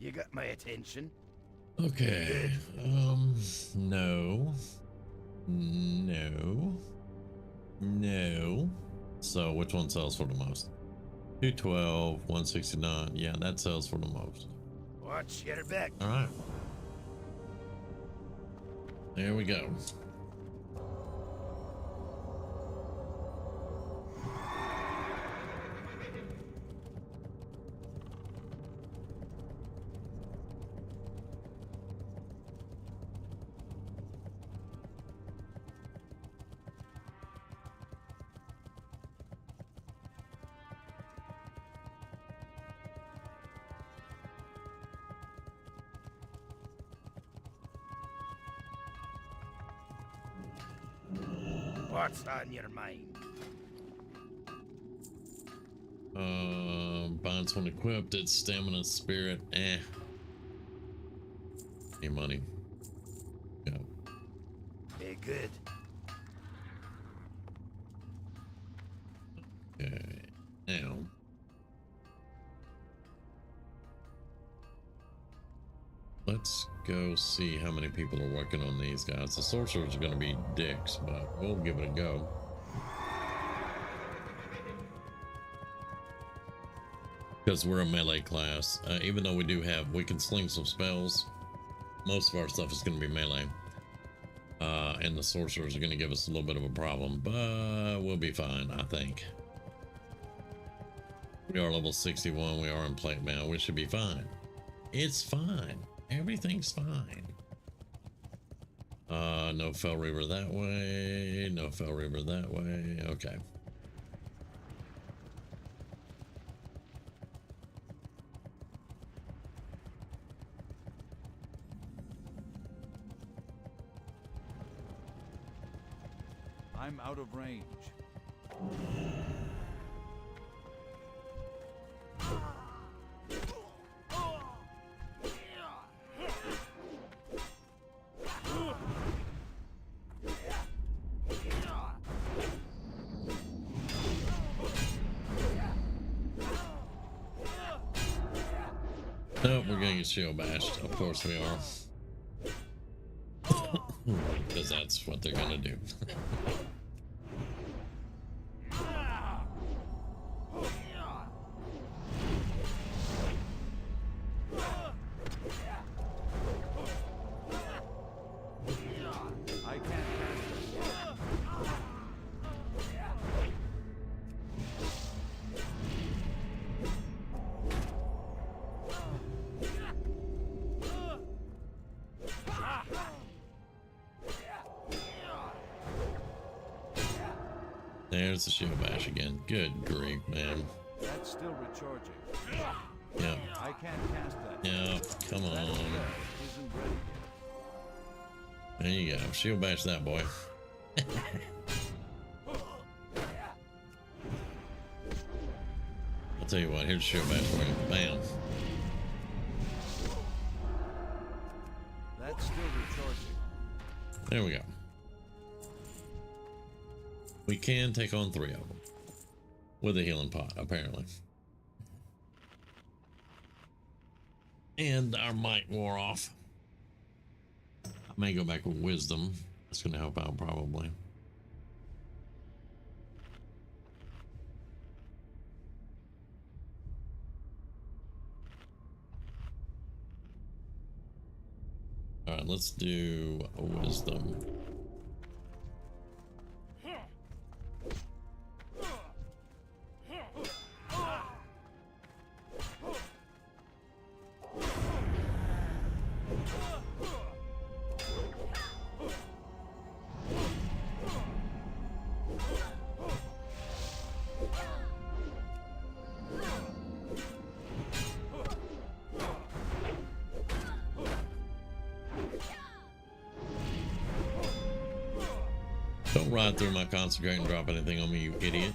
You got my attention. Okay. No. No. No. So which one sells for the most? 212, 169. Yeah, that sells for the most. Watch your back. All right. There we go. What's on your mind? Binds when equipped, it's stamina, spirit, Any money. Go. Hey, good. Okay. Now. Let's go see how many people are working on these guys. The sorcerers are going to be dicks, but we'll give it a go. Because we're a melee class. Even though we can sling some spells, most of our stuff is going to be melee. And the sorcerers are going to give us a little bit of a problem, but we'll be fine, I think. We are level 61. We are in plate now. We should be fine. It's fine. Everything's fine. No Fell Reaver that way. No Fell Reaver that way. Okay. I'm out of range. Nope, we're gonna get shield bashed. Of course we are. Because that's what they're gonna do. There's the shield bash again. Good grief, man. That's still recharging. Yeah. I can't cast that. Yeah, come on. Isn't ready yet. There you go. Shield bash that boy. I'll tell you what, here's shield bash for you. Bam. That's still recharging. There we go. We can take on 3 of them with a healing pot, apparently. And our might wore off. I may go back with wisdom. That's going to help out probably. All right, let's do a wisdom. Don't ride through my concentrate and drop anything on me, you idiot.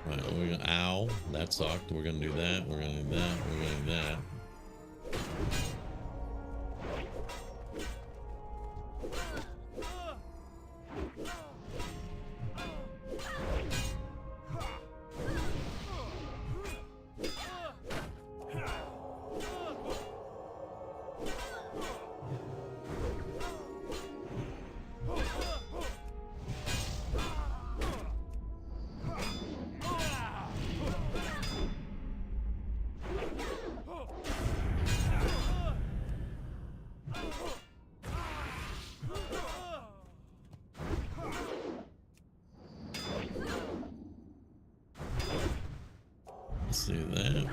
Right, we're gonna, ow, that sucked. We're gonna do that, we're gonna do that, we're gonna do that. Let's do that.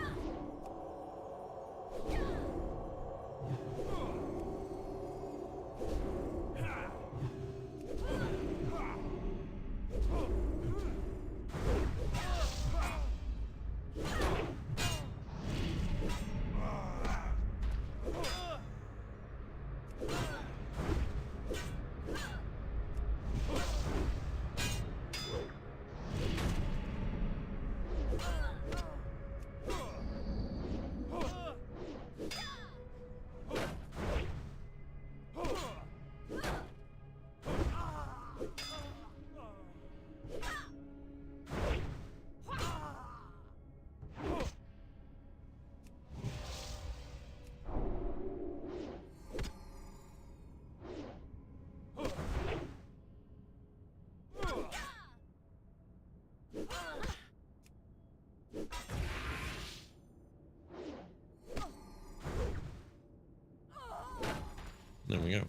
There we go.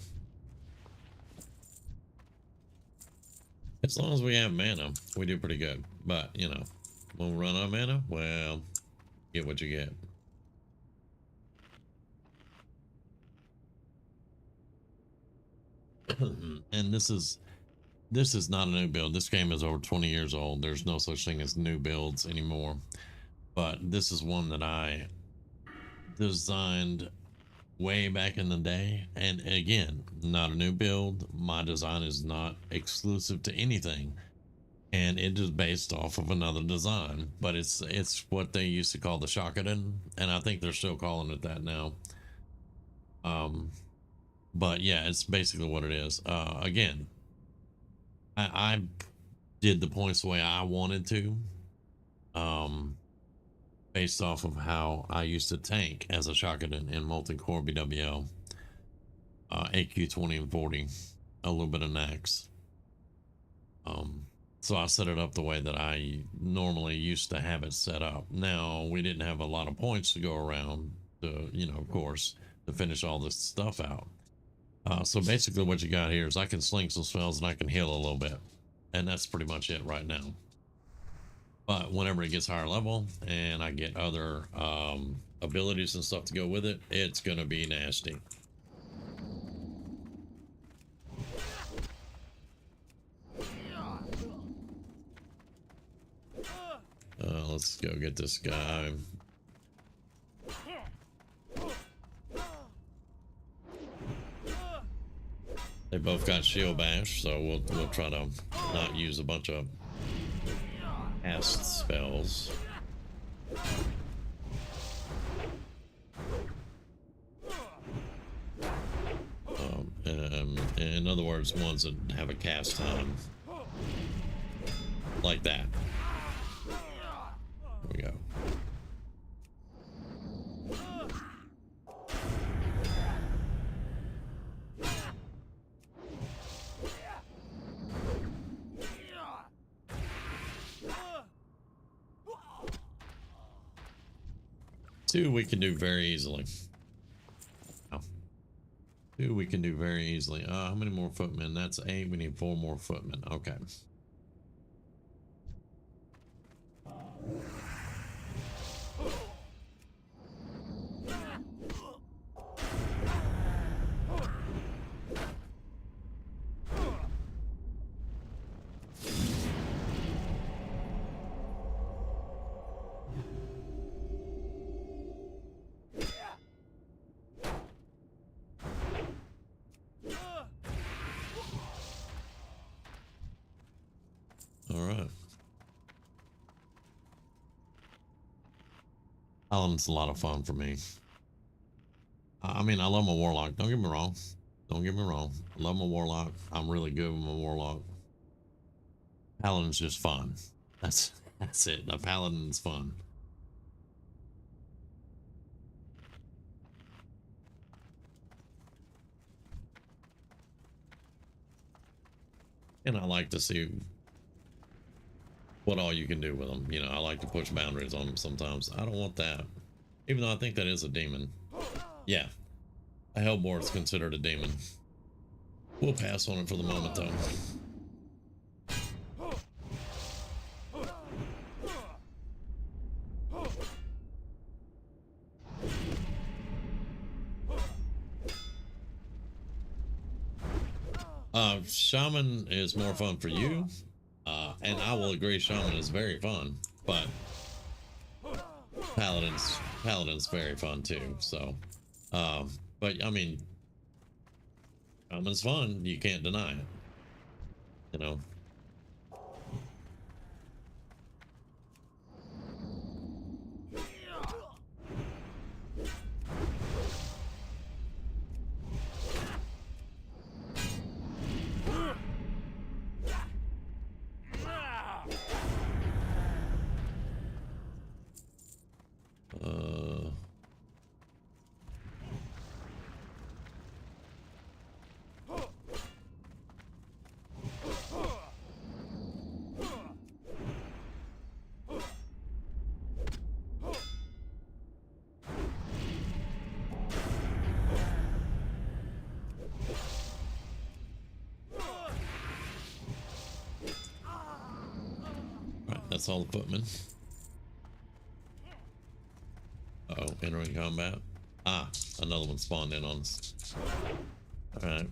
As long as we have mana, we do pretty good. But, you know, when we run out of mana, well, get what you get. And this is not a new build. This game is over 20 years old. There's no such thing as new builds anymore. But this is one that I designed way back in the day. And again, not a new build. My design is not exclusive to anything. And it is based off of another design. But it's what they used to call the Shakaden. And I think they're still calling it that now. But yeah, it's basically what it is. Again, I did the points the way I wanted to, based off of how I used to tank as a Shakaden in multi-core BWL, AQ 20 and 40, a little bit of Nax. So I set it up the way that I normally used to have it set up. Now, we didn't have a lot of points to go around to, you know, of course, to finish all this stuff out. So basically what you got here is I can sling some spells and I can heal a little bit. And that's pretty much it right now. But whenever it gets higher level and I get other abilities and stuff to go with it, it's going to be nasty. Let's go get this guy. They both got shield bash, so we'll try to not use a bunch of cast spells. In other words, ones that have a cast time like that. There we go. Two we can do very easily. Oh. Two we can do very easily. How many more footmen? That's 8. We need 4 more footmen. Okay. Paladin's a lot of fun for me. I mean, I love my warlock. Don't get me wrong. Don't get me wrong. I love my warlock. I'm really good with my warlock. Paladin's just fun. That's it. The Paladin's fun. And I like to see what all you can do with them. You know, I like to push boundaries on them sometimes. I don't want that. Even though I think that is a demon. Yeah. A Hellboar is considered a demon. We'll pass on it for the moment, though. Shaman is more fun for you. And I will agree, Shaman is very fun, but Paladin's very fun too. So, but I mean, Shaman's fun. You can't deny it. You know. that's all the footmen. Uh oh, entering combat. Ah, another one spawned in on us. Alright.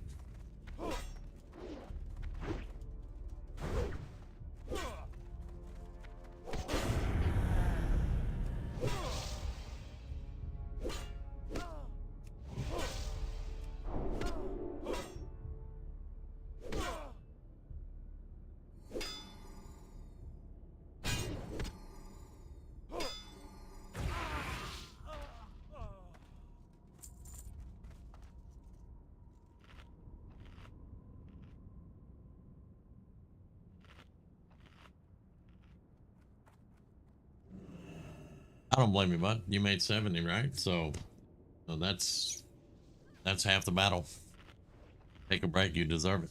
I don't blame you, bud. You made 70, right? So that's half the battle. Take a break, you deserve it.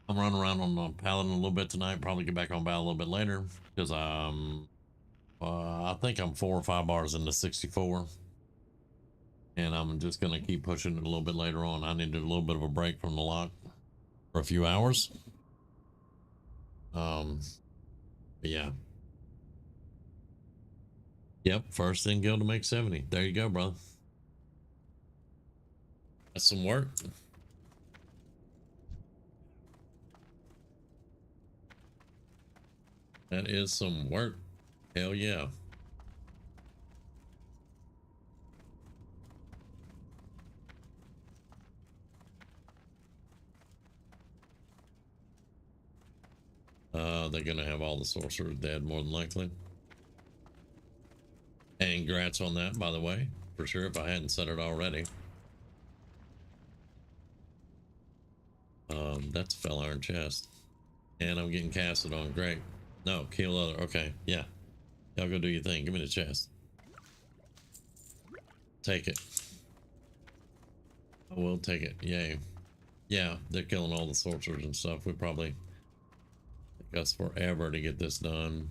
I'm running around on the Paladin a little bit tonight. Probably get back on battle a little bit later because I think I'm 4 or 5 bars into 64, and I'm just gonna keep pushing it a little bit later on. I needed a little bit of a break from the lock for a few hours. But yeah. Yep, first in guild to make 70. There you go, brother. That's some work. That is some work. Hell yeah. They're gonna have all the sorcerers dead more than likely. And congrats on that, by the way, for sure, if I hadn't said it already. That's a fell iron chest. And I'm getting casted on. Great. No, kill other. Okay, yeah. Y'all go do your thing. Give me the chest. Take it. I will take it. Yay. Yeah, they're killing all the sorcerers and stuff. We probably take us forever to get this done.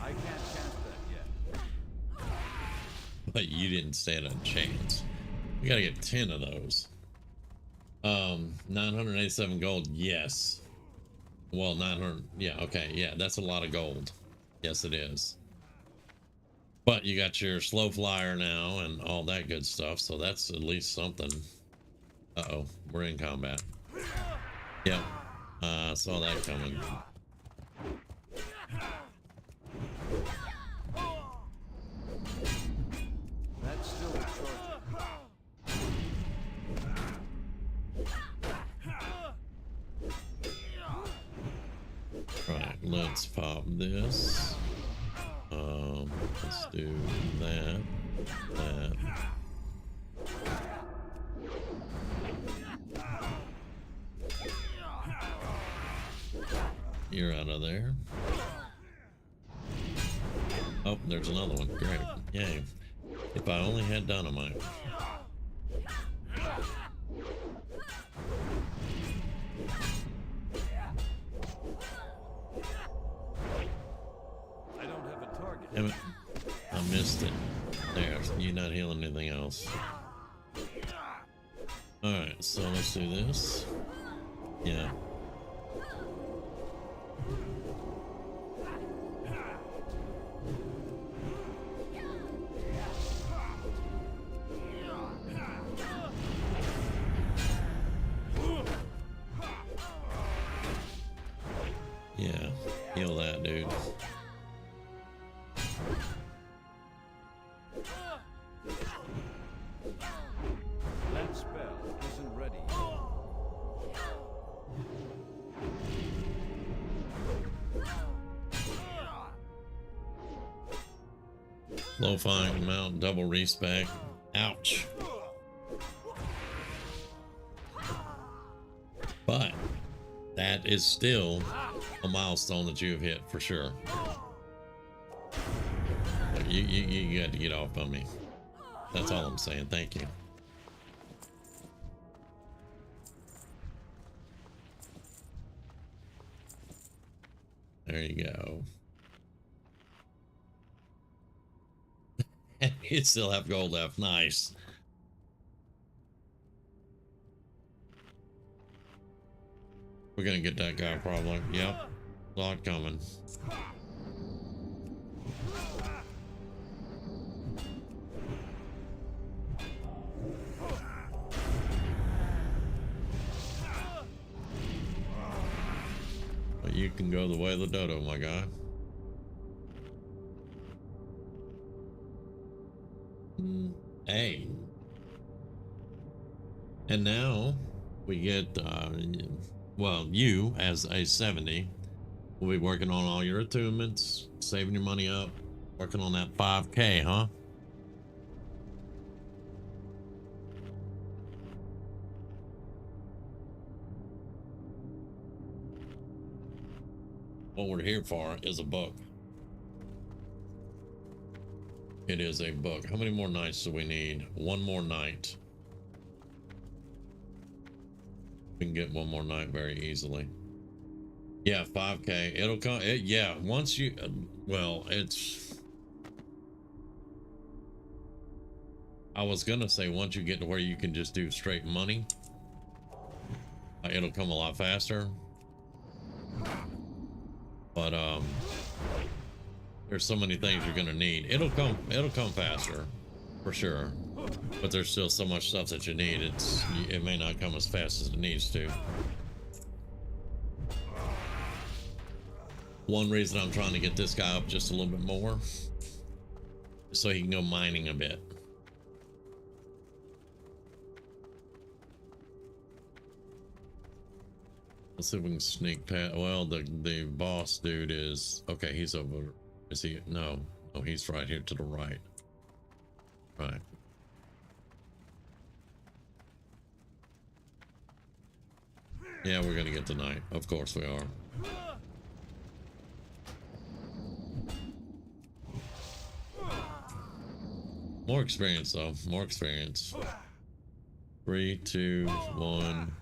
I can't cast that yet. But you didn't stand a chance. We gotta get 10 of those. 987 gold. Yes. Well, 900. Yeah. Okay. Yeah. That's a lot of gold. Yes, it is. But you got your slow flyer now and all that good stuff. So that's at least something. Uh-oh. We're in combat. Yep. Saw that coming. That's still a short. Right, let's pop this. Let's do that. You're out of there. Oh, there's another one. Great. Yay. If I only had dynamite. I don't have a target. Damn it. I missed it. There. You're not healing anything else. Alright, so let's do this. Yeah. Yeah, heal that dude. That spell isn't ready. Low flying mount, double respec. Ouch. But that is still a milestone that you have hit for sure. You got to get off on me. That's all I'm saying. Thank you. There you go. You still have gold left. Nice. We're gonna get that guy probably. Yep. Saw it coming. But you can go the way of the dodo, my guy. Hey. And now we get, well, you as a 70 will be working on all your attunements, saving your money up, working on that 5K, huh? What we're here for is a book. It is a book. How many more nights do we need? One more night. We can get one more night very easily. Yeah, 5K. It'll come. Yeah, once you, well, it's, I was gonna say once you get to where you can just do straight money, it'll come a lot faster. But there's so many things you're gonna need. It'll come faster for sure, but there's still so much stuff that you need. It may not come as fast as it needs to. One reason I'm trying to get this guy up just a little bit more is so he can go mining a bit. Let's see if we can sneak past. Well, the boss dude is okay. He's over. Is he? No, he's right here to the right. Right. Yeah, we're gonna get the knight. Of course we are. More experience though. More experience. 3, 2, 1.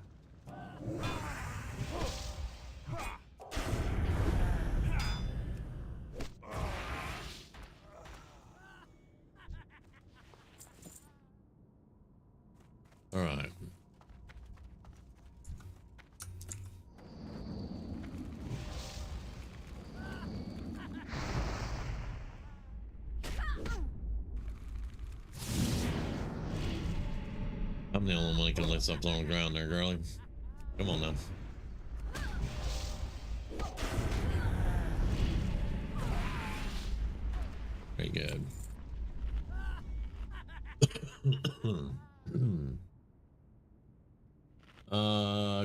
All right. I'm the only one who can lay something on the ground there, girlie. Come on now. Very good.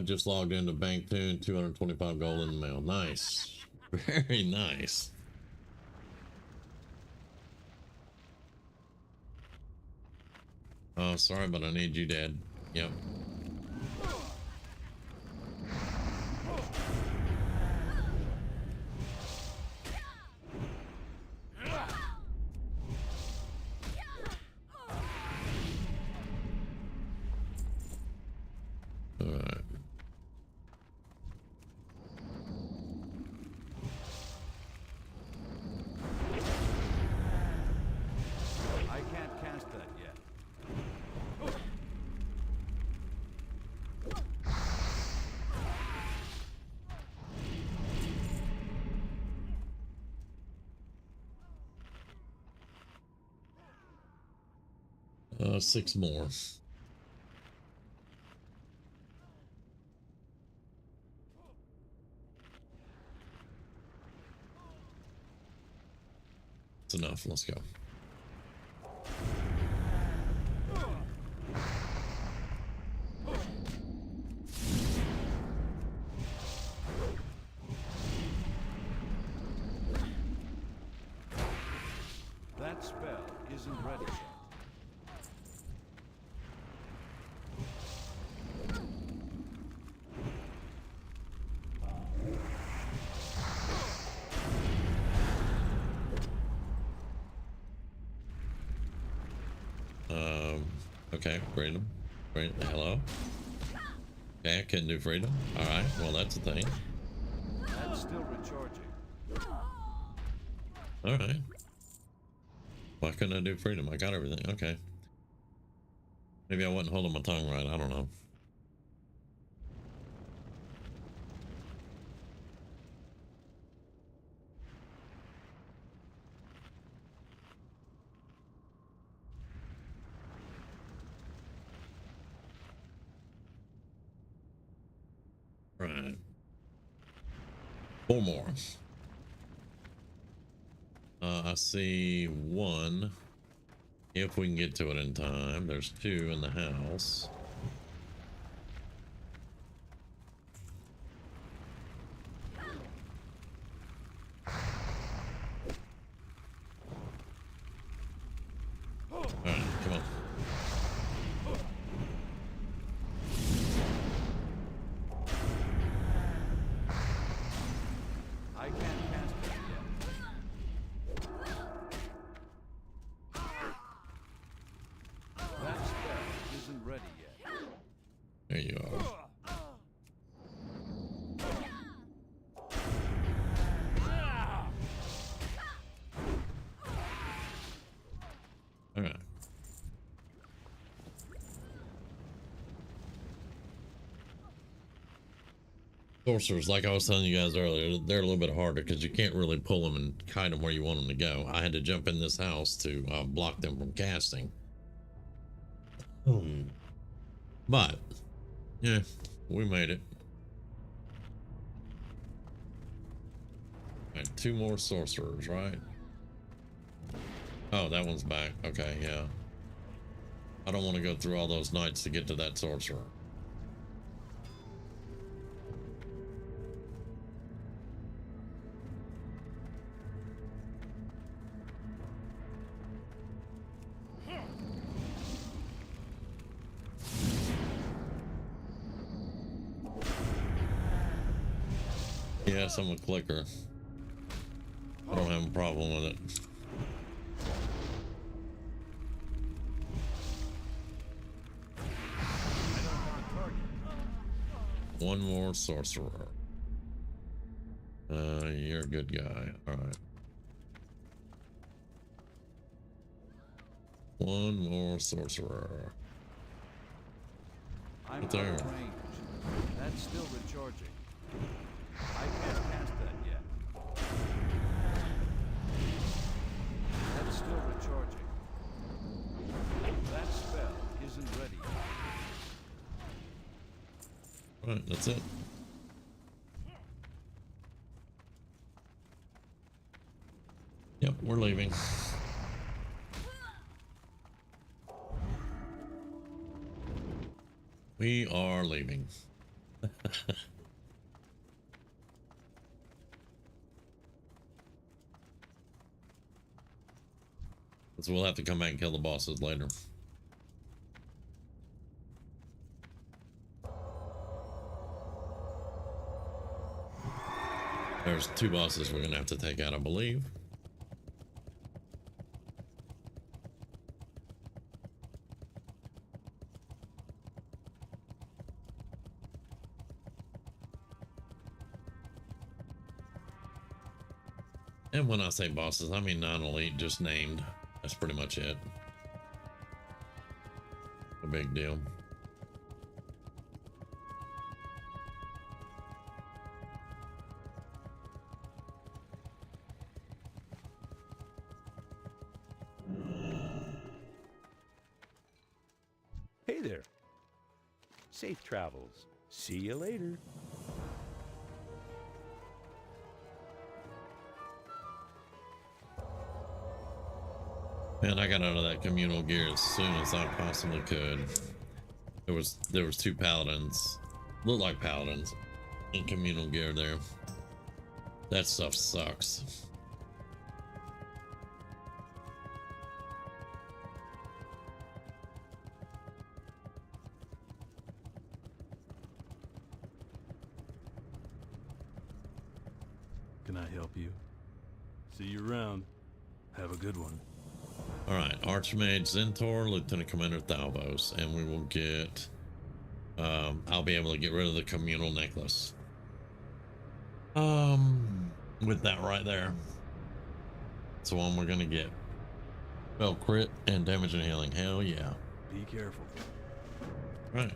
Just logged into Bank Tune, 225 gold in the mail. Nice. Very nice. Oh, sorry, but I need you dead. Yep. All right. I can't cast that yet. Six more. It's enough. Let's go. That spell isn't ready yet. Okay, freedom. Hello. Okay, I couldn't do freedom. All right, well that's a thing. That's still recharging. All right. Why couldn't I do freedom? I got everything. Okay. Maybe I wasn't holding my tongue right. I don't know. Right. 4 more. I see 1. If we can get to it in time. There's 2 in the house. Alright, come on. I can't cast it yet. That spell isn't ready yet. There you are. Alright. Sorcerers, like I was telling you guys earlier, they're a little bit harder because you can't really pull them and kite them where you want them to go. I had to jump in this house to block them from casting. But, yeah, we made it. All right, 2 more sorcerers, right? Oh, that one's back. Okay, yeah. I don't want to go through all those knights to get to that sorcerer. Yes, I'm a clicker. I don't have a problem with it. One more sorcerer. You're a good guy. All right. One more sorcerer. I'm Right there. out of range. That's still recharging. I can't cast that yet. That's still recharging. That spell isn't ready yet. All right, that's it. Yep, we're leaving. We are leaving. So we'll have to come back and kill the bosses later. There's 2 bosses we're gonna have to take out, I believe. And when I say bosses, I mean non-elite, just named. That's pretty much it. A big deal. Hey there. Safe travels. See you later. Man, I got out of that communal gear as soon as I possibly could. There was 2 paladins, look like paladins, in communal gear there. That stuff sucks. Can I help you? See you around. Have a good one. All right, Archmage Zentor, Lieutenant Commander Thalvos, and we will get. I'll be able to get rid of the communal necklace. With that right there. That's the one we're gonna get. Spell crit and damage and healing. Hell yeah. Be careful. Right.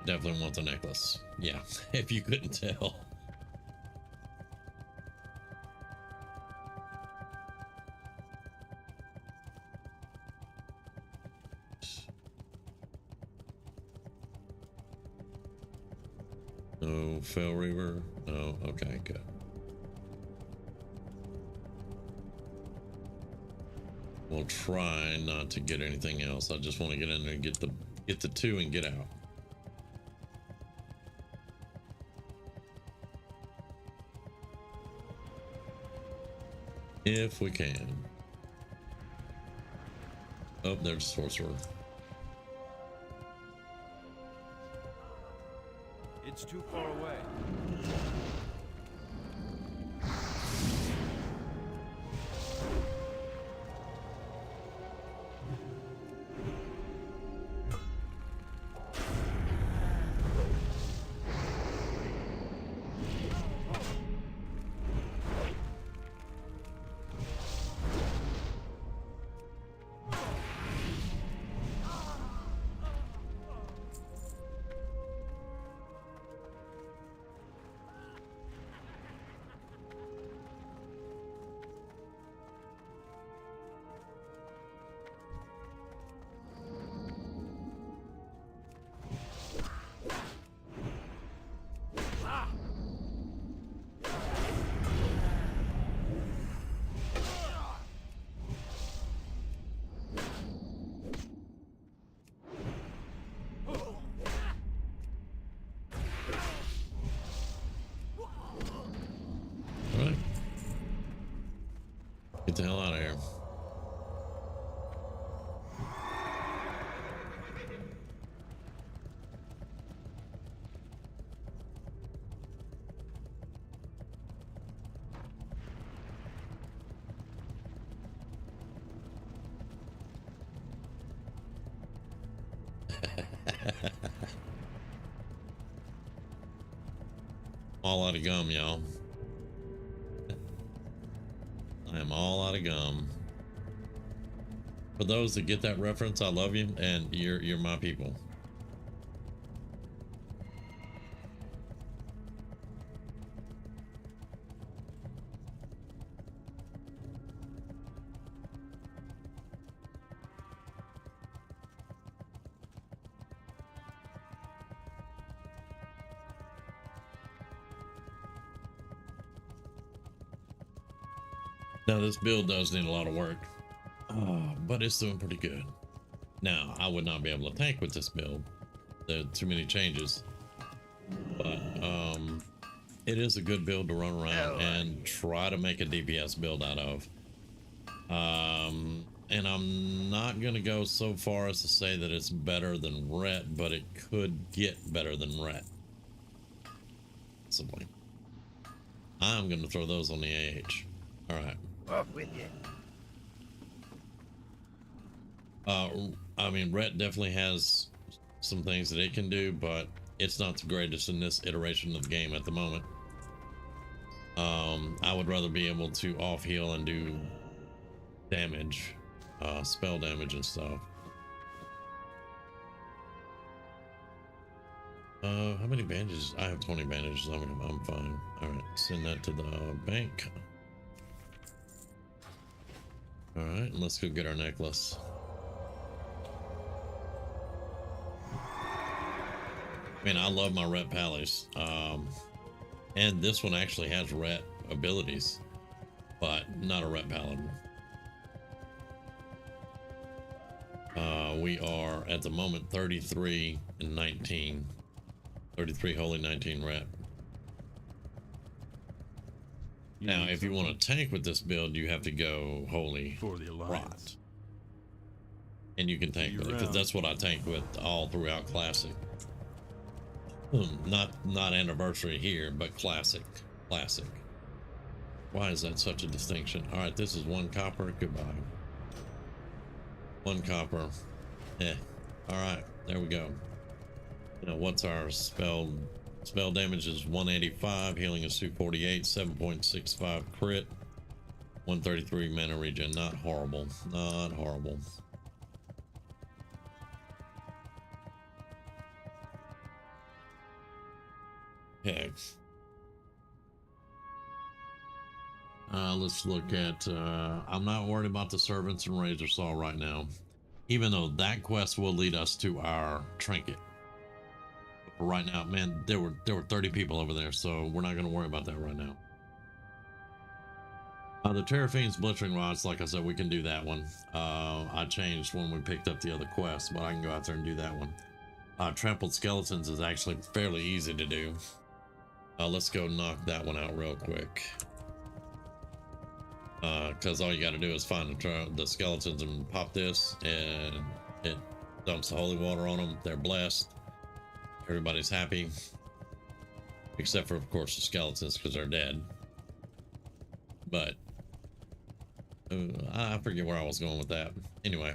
Definitely want the necklace. Yeah, if you couldn't tell. No Fell Reaver. No. Okay, good. We'll try not to get anything else. I just want to get in there and get the 2 and get out. If we can. Oh, there's Sorcerer. It's too far away. Alright. Get the hell out of here. All out of gum, y'all. I am all out of gum. For those that get that reference, I love you, and you're my people. Now this build does need a lot of work, but it's doing pretty good. Now I would not be able to tank with this build. There are too many changes, but it is a good build to run around and try to make a DPS build out of. And I'm not gonna go so far as to say that it's better than Ret, but it could get better than Ret. Possibly. I'm gonna throw those on the AH. All right. Off with you. I mean, Ret definitely has some things that it can do, but it's not the greatest in this iteration of the game at the moment. I would rather be able to off heal and do damage, spell damage and stuff. How many bandages? I have 20 bandages. I'm fine. All right, send that to the bank. All right, let's go get our necklace. I mean, I love my Ret Pallies. And this one actually has Ret abilities, but not a Ret Paladin. We are at the moment 33 and 19. 33 holy, 19 Ret. Now, if you want to tank with this build, you have to go holy For the rot. Alliance. And you can tank with it, because that's what I tank with all throughout Classic. Not anniversary here, but Classic. Classic. Why is that such a distinction? Alright, this is 1 copper. Goodbye. 1 copper. Eh. Alright, there we go. Now, what's our spell? Spell damage is 185, healing is 248, 7.65 crit, 133 mana regen. Not horrible. Not horrible. Heck. Let's look at, I'm not worried about the servants and razor saw right now, even though that quest will lead us to our trinket. But for right now, man, there were 30 people over there, so we're not going to worry about that right now. The Terrafiend's blistering rods, like I said, we can do that one. I changed when we picked up the other quest, but I can go out there and do that one. Trampled skeletons is actually fairly easy to do. Let's go knock that one out real quick. Because all you got to do is find the skeletons and pop this, and it dumps the holy water on them. They're blessed. Everybody's happy, except for, of course, the skeletons, because they're dead. But I forget where I was going with that. Anyway.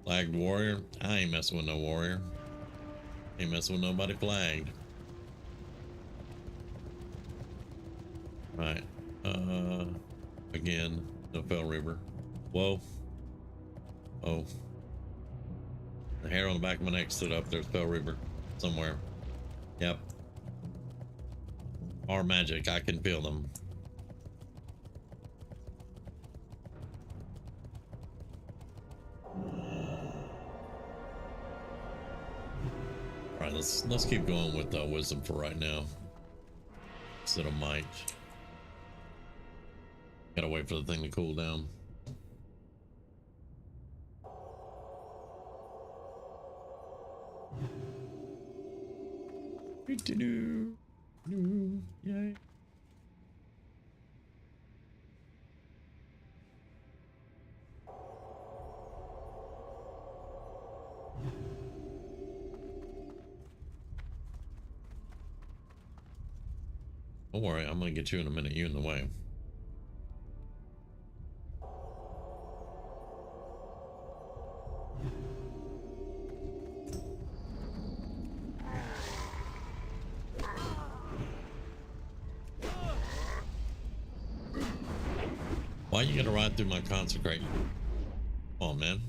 Flagged warrior? I ain't messing with no warrior. Ain't messing with nobody flagged. Right. Again, no Fell River. Whoa. Oh. The hair on the back of my neck stood up. There's Fell River somewhere. Yep. Our magic. I can feel them. Alright, let's keep going with wisdom for right now. Instead of might. Gotta wait for the thing to cool down. Yay. Don't worry, I'm gonna get you in a minute. You in the way. Why you gotta ride through my consecrate? Come on, man.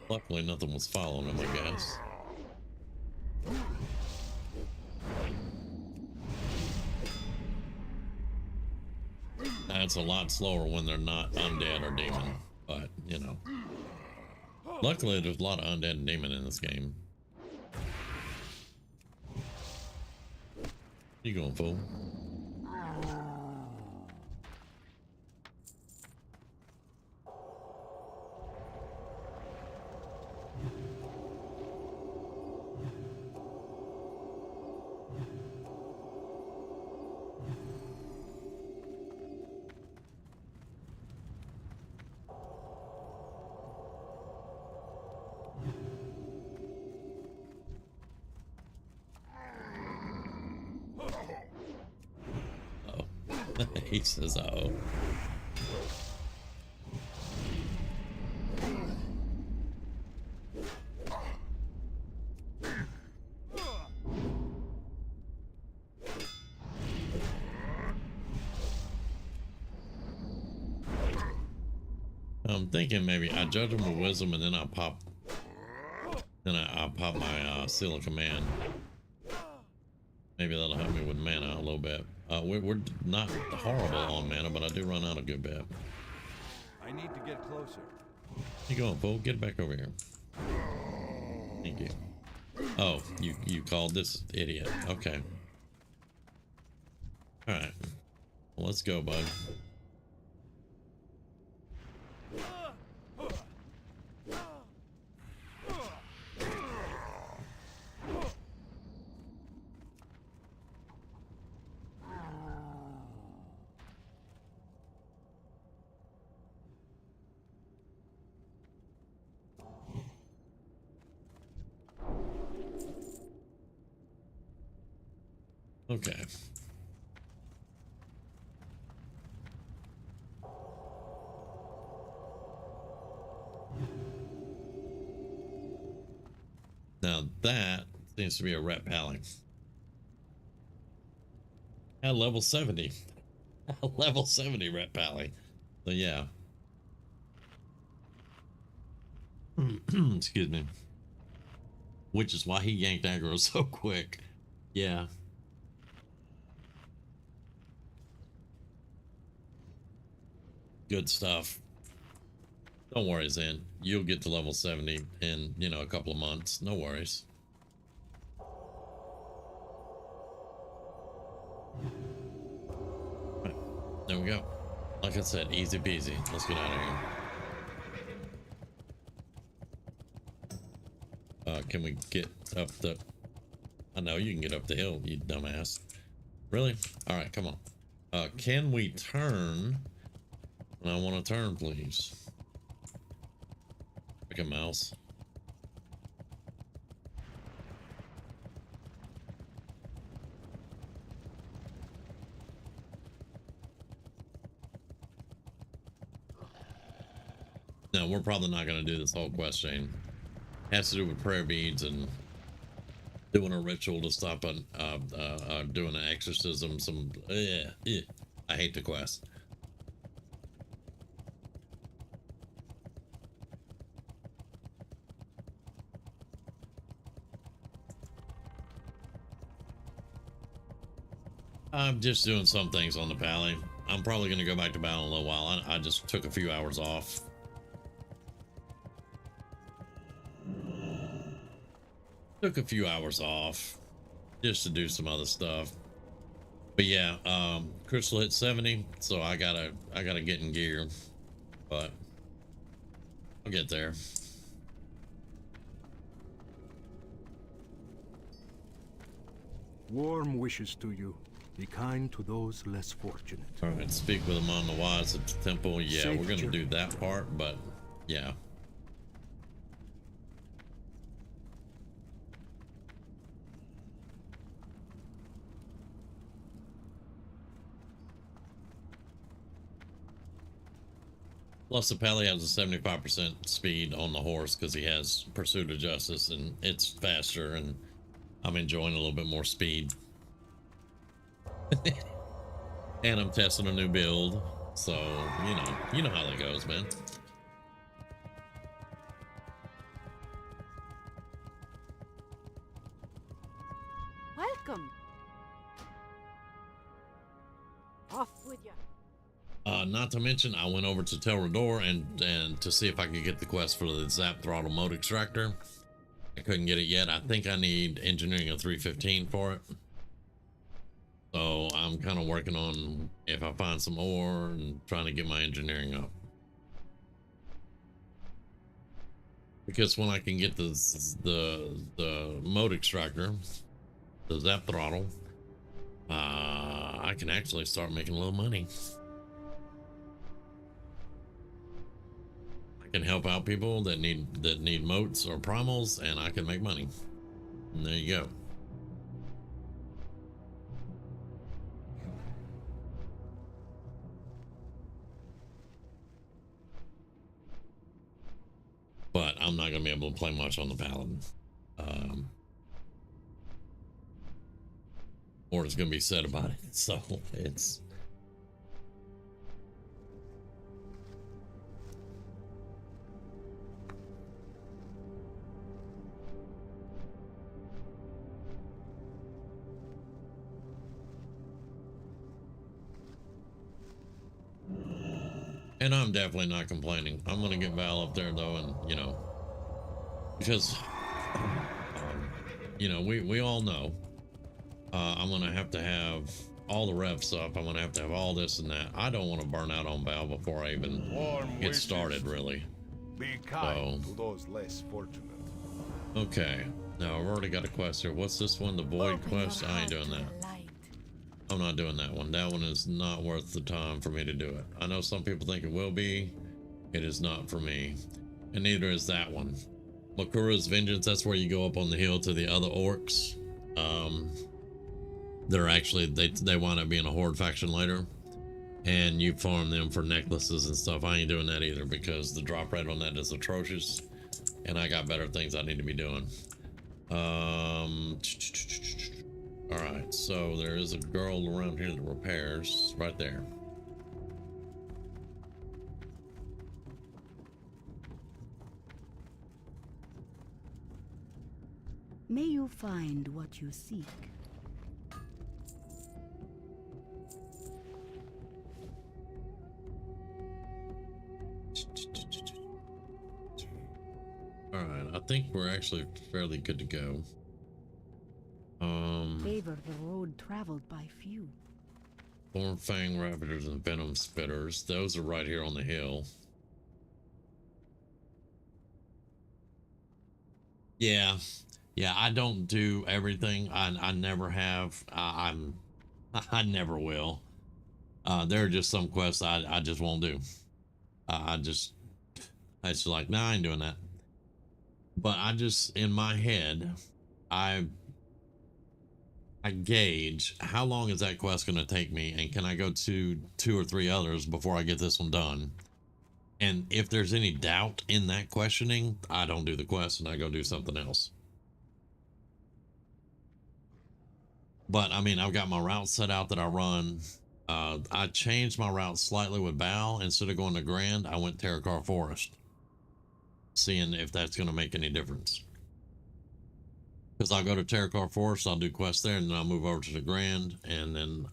Luckily, nothing was following him, I guess. That's a lot slower when they're not undead or demon, but you know. Luckily, there's a lot of undead and demon in this game. You going, fool? He says, oh. I'm thinking maybe I judge him with wisdom and then I'll pop. Then I'll pop my seal of command. Maybe that'll help me with mana a little bit. We're not horrible on mana, but I do run out a good bit. I need to get closer. You going, fool? Get back over here. Thank you. Oh, you called this idiot. Okay. All right. Well, let's go, bud. Okay. Now that seems to be a rep pally. At level 70. Level 70 rep pally. So yeah. Excuse me. Which is why he yanked aggro so quick. Yeah. Good stuff. Don't worry, Zen. You'll get to level 70 in, you know, a couple of months. No worries. Right. There we go. Like I said, easy peasy. Let's get out of here. Can we get up the... I know you can get up the hill, you dumbass. Really? Alright, come on. Can we turn... I want to turn, please. Like a mouse. No, we're probably not going to do this whole quest chain. It has to do with prayer beads and doing a ritual to stop doing an exorcism. I hate the quest. I'm just doing some things on the pally. I'm probably going to go back to battle in a little while. I just took a few hours off. Took a few hours off just to do some other stuff. But yeah, Crystal hit 70, so I gotta get in gear. But I'll get there. Warm wishes to you. Be kind to those less fortunate. All right, speak with them on the wise at the temple. Yeah, Safe we're gonna journey. do that part, but yeah. Plus, the Pally has a 75% speed on the horse because he has Pursuit of Justice, and it's faster, and I'm enjoying a little bit more speed. And I'm testing a new build, so you know how that goes, man. Welcome. Off with you. Not to mention, I went over to Tel Redor and to see if I could get the quest for the Zap Throttle Mode Extractor. I couldn't get it yet. I think I need engineering a 315 for it. So I'm kind of working on if I find some ore and trying to get my engineering up. Because when I can get the mode extractor, the Zap Throttle, I can actually start making a little money. Can help out people that need motes or primals, and I can make money. And there you go. But I'm not gonna be able to play much on the Paladin. More is gonna be said about it, so it's. And I'm definitely not complaining. I'm gonna get Val up there though, and because you know, we all know I'm gonna have to have all the refs up. I'm gonna have to have all this and that. I don't want to burn out on Val before I even get started, really. Be kind to those less fortunate. Okay, now I've already got a quest here. What's this one? The void quest? I ain't doing that. I'm not doing that one. That one is not worth the time for me to do it. I know some people think it will be. It is not for me. And neither is that one. Makura's Vengeance, that's where you go up on the hill to the other orcs. They're actually, they wind up being a horde faction later. And you farm them for necklaces and stuff. I ain't doing that either because the drop rate on that is atrocious. And I got better things I need to be doing. Alright, so there is a girl around here that repairs right there. May you find what you seek. Alright, I think we're actually fairly good to go. Favor the road traveled by few. Thorn Fang Ravagers and Venom Spitters. Those are right here on the hill. Yeah. Yeah, I don't do everything. I never have. I never will. There are just some quests I just won't do. I just like, nah, I ain't doing that. But I just, in my head, I gauge how long is that quest going to take me, and can I go to 2 or 3 others before I get this one done? And if there's any doubt in that questioning, I don't do the quest and I go do something else. But I mean, I've got my route set out that I run. I changed my route slightly with Bal. Instead of going to Grand, I went Terracar Forest, seeing if that's going to make any difference. Because I'll go to Terracar Forest, I'll do quests there, and then I'll move over to the Grand. And then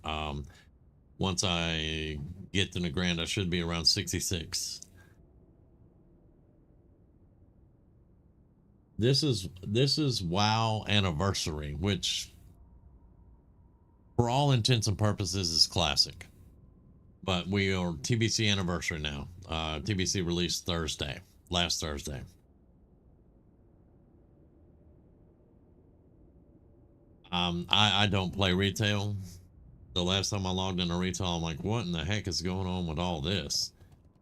once I get to the Grand, I should be around 66. This is WoW Anniversary, which for all intents and purposes is classic. But we are TBC Anniversary now. TBC released last Thursday. I don't play retail. The last time I logged into retail, I'm like, what in the heck is going on with all this?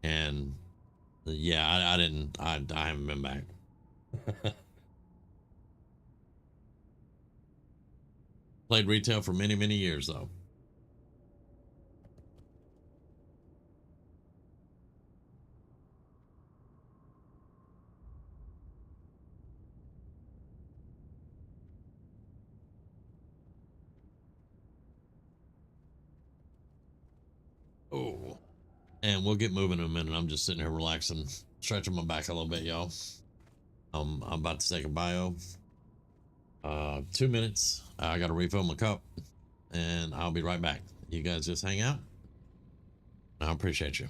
And yeah, I haven't been back. Played retail for many, many years though. Oh, and we'll get moving in a minute. I'm just sitting here relaxing, stretching my back a little bit, y'all. I'm about to take a bio. 2 minutes. I got to refill my cup, and I'll be right back. You guys just hang out. I appreciate you.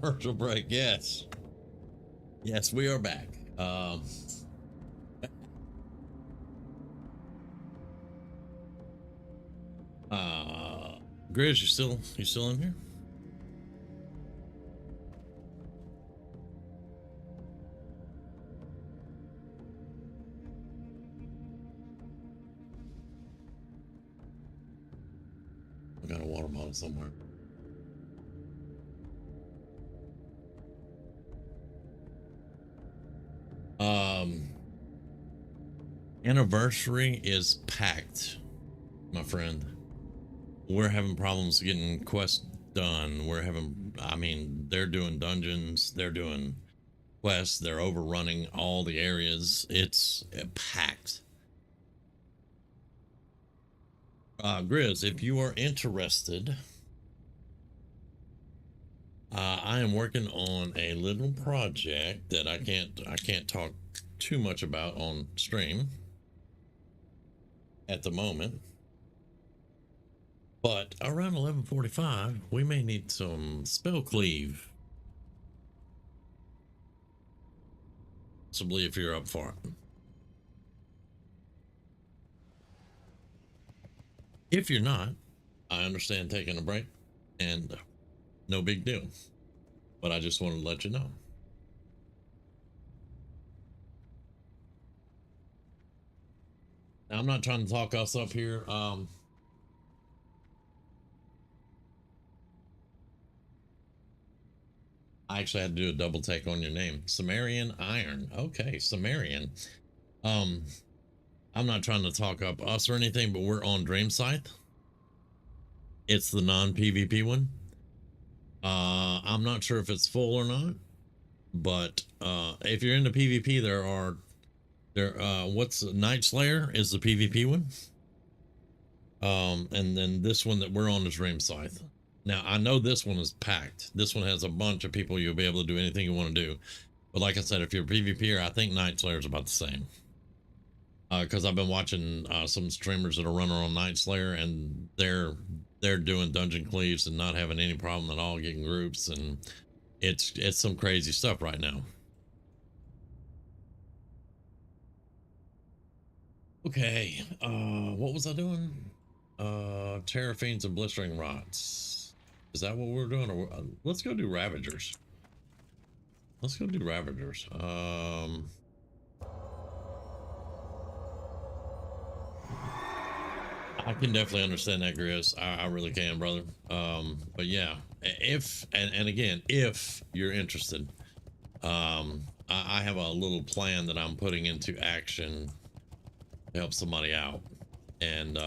Commercial break. Yes. Yes, we are back. Grizz, you still in here? I got a water bottle somewhere. Anniversary is packed, my friend. We're having problems getting quests done. I mean, they're doing dungeons, they're doing quests, they're overrunning all the areas. It's packed. Grizz, if you are interested, I am working on a little project that I can't talk too much about on stream at the moment. But around 11:45, we may need some spell cleave. Possibly if you're up for it. If you're not, I understand taking a break, and no big deal. But I just wanted to let you know. Now, I'm not trying to talk us up here. I actually had to do a double take on your name. Sumerian Iron. Okay, Sumerian. I'm not trying to talk up us or anything, but we're on Dream Scythe. It's the non-PvP one. I'm not sure if it's full or not, but if you're into PvP, what's Night Slayer is the PvP one. And then this one that we're on is Dream Scythe. Now, I know this one is packed. This one has a bunch of people. You'll be able to do anything you want to do. But like I said, if you're a PvPer, I think Night Slayer is about the same. Because I've been watching some streamers that are running on Night Slayer, and they're doing dungeon cleaves and not having any problem at all getting groups, and it's some crazy stuff right now. Okay, what was I doing? Terra Fiends and Blistering Rots. Is that what we're doing? Or let's go do Ravagers. Let's go do Ravagers. I can definitely understand that, Grizz. I really can, brother. But yeah, if and again, if you're interested, I have a little plan that I'm putting into action to help somebody out, and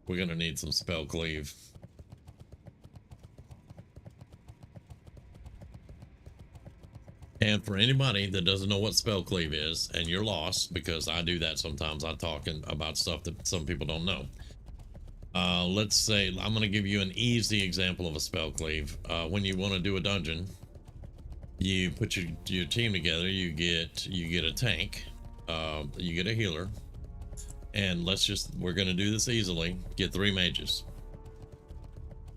we're gonna need some spell cleave. And for anybody that doesn't know what spell cleave is, and you're lost, because I do that sometimes, I talk about stuff that some people don't know. Let's say I'm going to give you an easy example of a spell cleave. When you want to do a dungeon, you put your team together. You get a tank, you get a healer, and we're going to do this easily. Get 3 mages.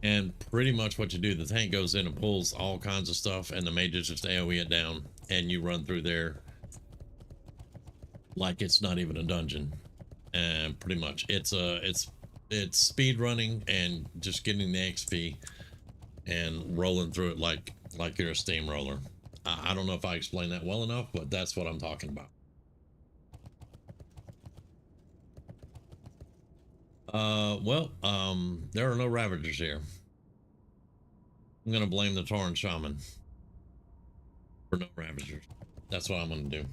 And pretty much what you do, the tank goes in and pulls all kinds of stuff, and the mages just AoE it down, and you run through there like it's not even a dungeon. And pretty much it's speed running and just getting the XP and rolling through it like you're a steamroller. I don't know if I explained that well enough, but that's what I'm talking about. There are no Ravagers here. I'm gonna blame the Tauren Shaman for no Ravagers. That's what I'm gonna do.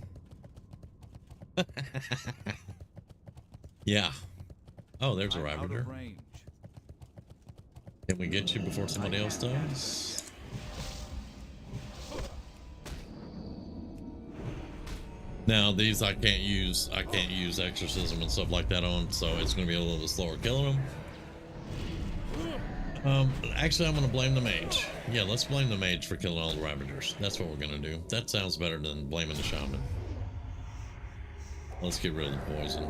Yeah. Oh, there's a Ravager. Can we get you before somebody else does? Now these I can't use exorcism and stuff like that on, so it's gonna be a little bit slower killing them. Actually I'm gonna blame the mage. Yeah, let's blame the mage for killing all the Ravagers. That's what we're gonna do. That sounds better than blaming the shaman. Let's get rid of the poison.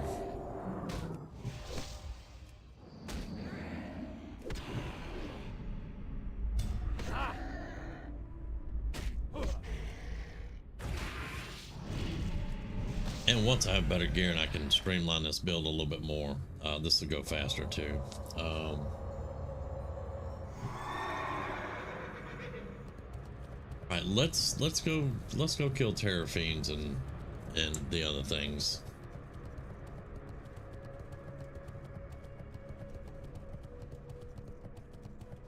And once I have better gear and I can streamline this build a little bit more, this will go faster too. All right, let's go kill terror fiends and the other things.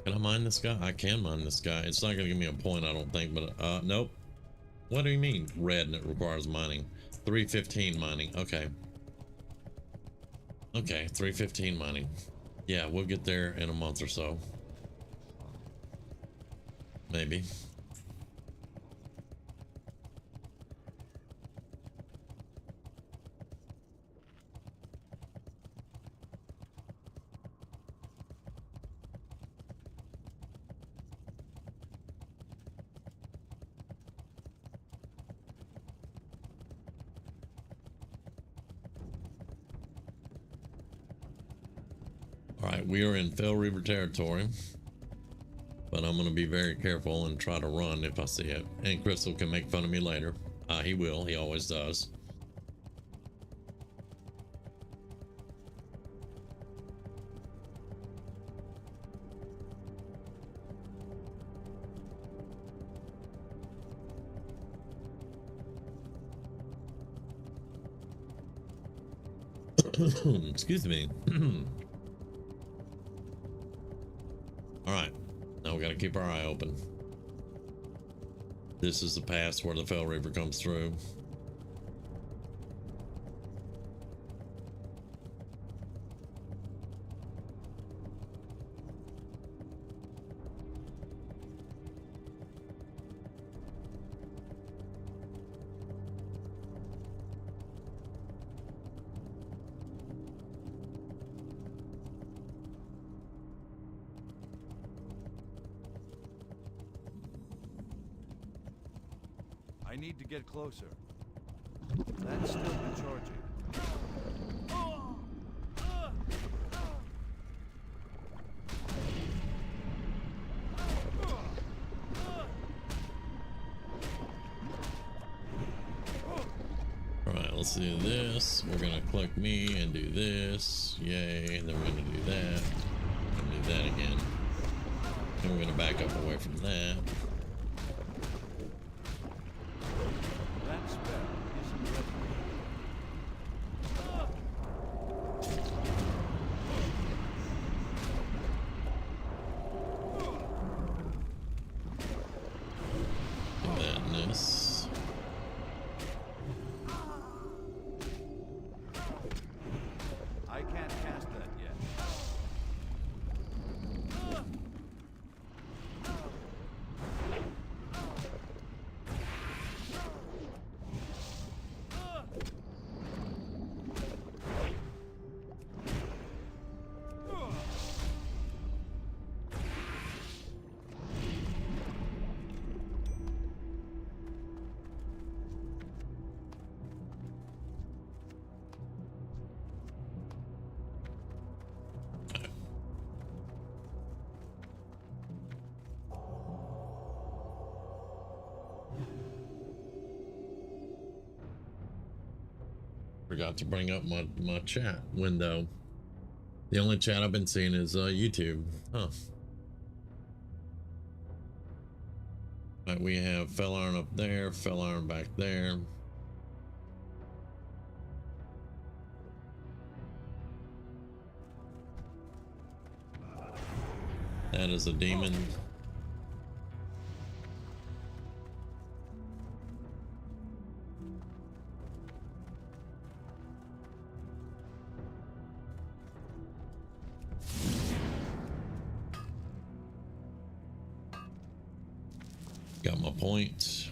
Can I mine this guy? I can mine this guy. It's not gonna give me a point, I don't think, but nope. What do you mean red and it requires mining? 315 mining. Okay. Okay, 315 mining. Yeah, we'll get there in a month or so. Maybe. Alright, we are in Fell Reaver territory, but I'm going to be very careful and try to run if I see it. And Crystal can make fun of me later. He will, he always does. Excuse me. Alright, now we gotta keep our eye open. This is the pass where the Fell Reaver comes through. I need to get closer. That's still been charging. Alright, let's do this. We're gonna click me and do this. Yay. And then we're gonna do that. And do that again. And we're gonna back up away from that. That spell isn't ready. Do that and this. I can't cast that yet. Forgot to bring up my chat window. The only chat I've been seeing is YouTube. Huh. Right, we have Fell Iron up there, Fell Iron back there. That is a demon. Got my point.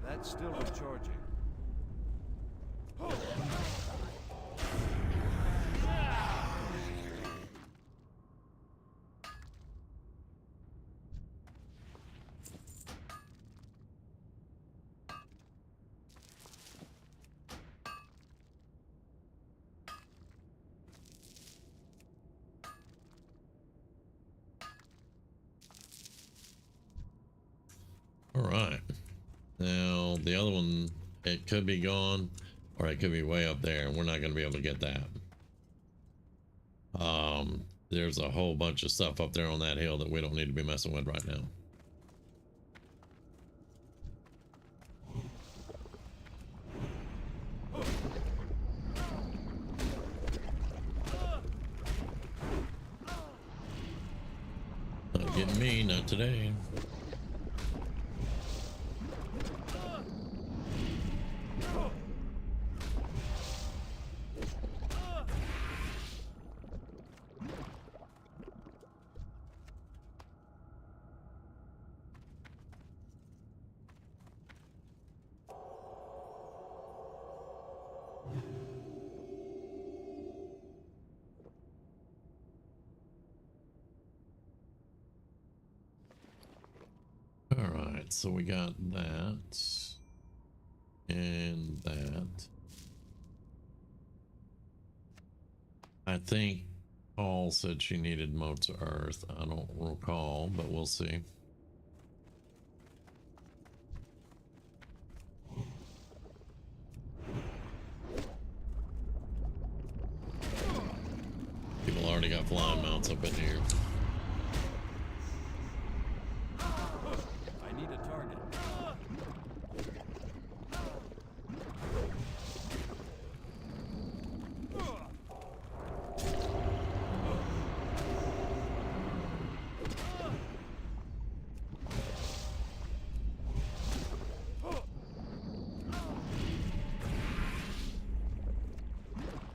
That's still recharging. The other one, it could be gone, or it could be way up there, and we're not going to be able to get that. There's a whole bunch of stuff up there on that hill that we don't need to be messing with right now. Not getting me, not today. Alright, so we got that and that. I think Paul said she needed motes of earth. I don't recall, but we'll see. People already got flying mounts up in here. I need a target.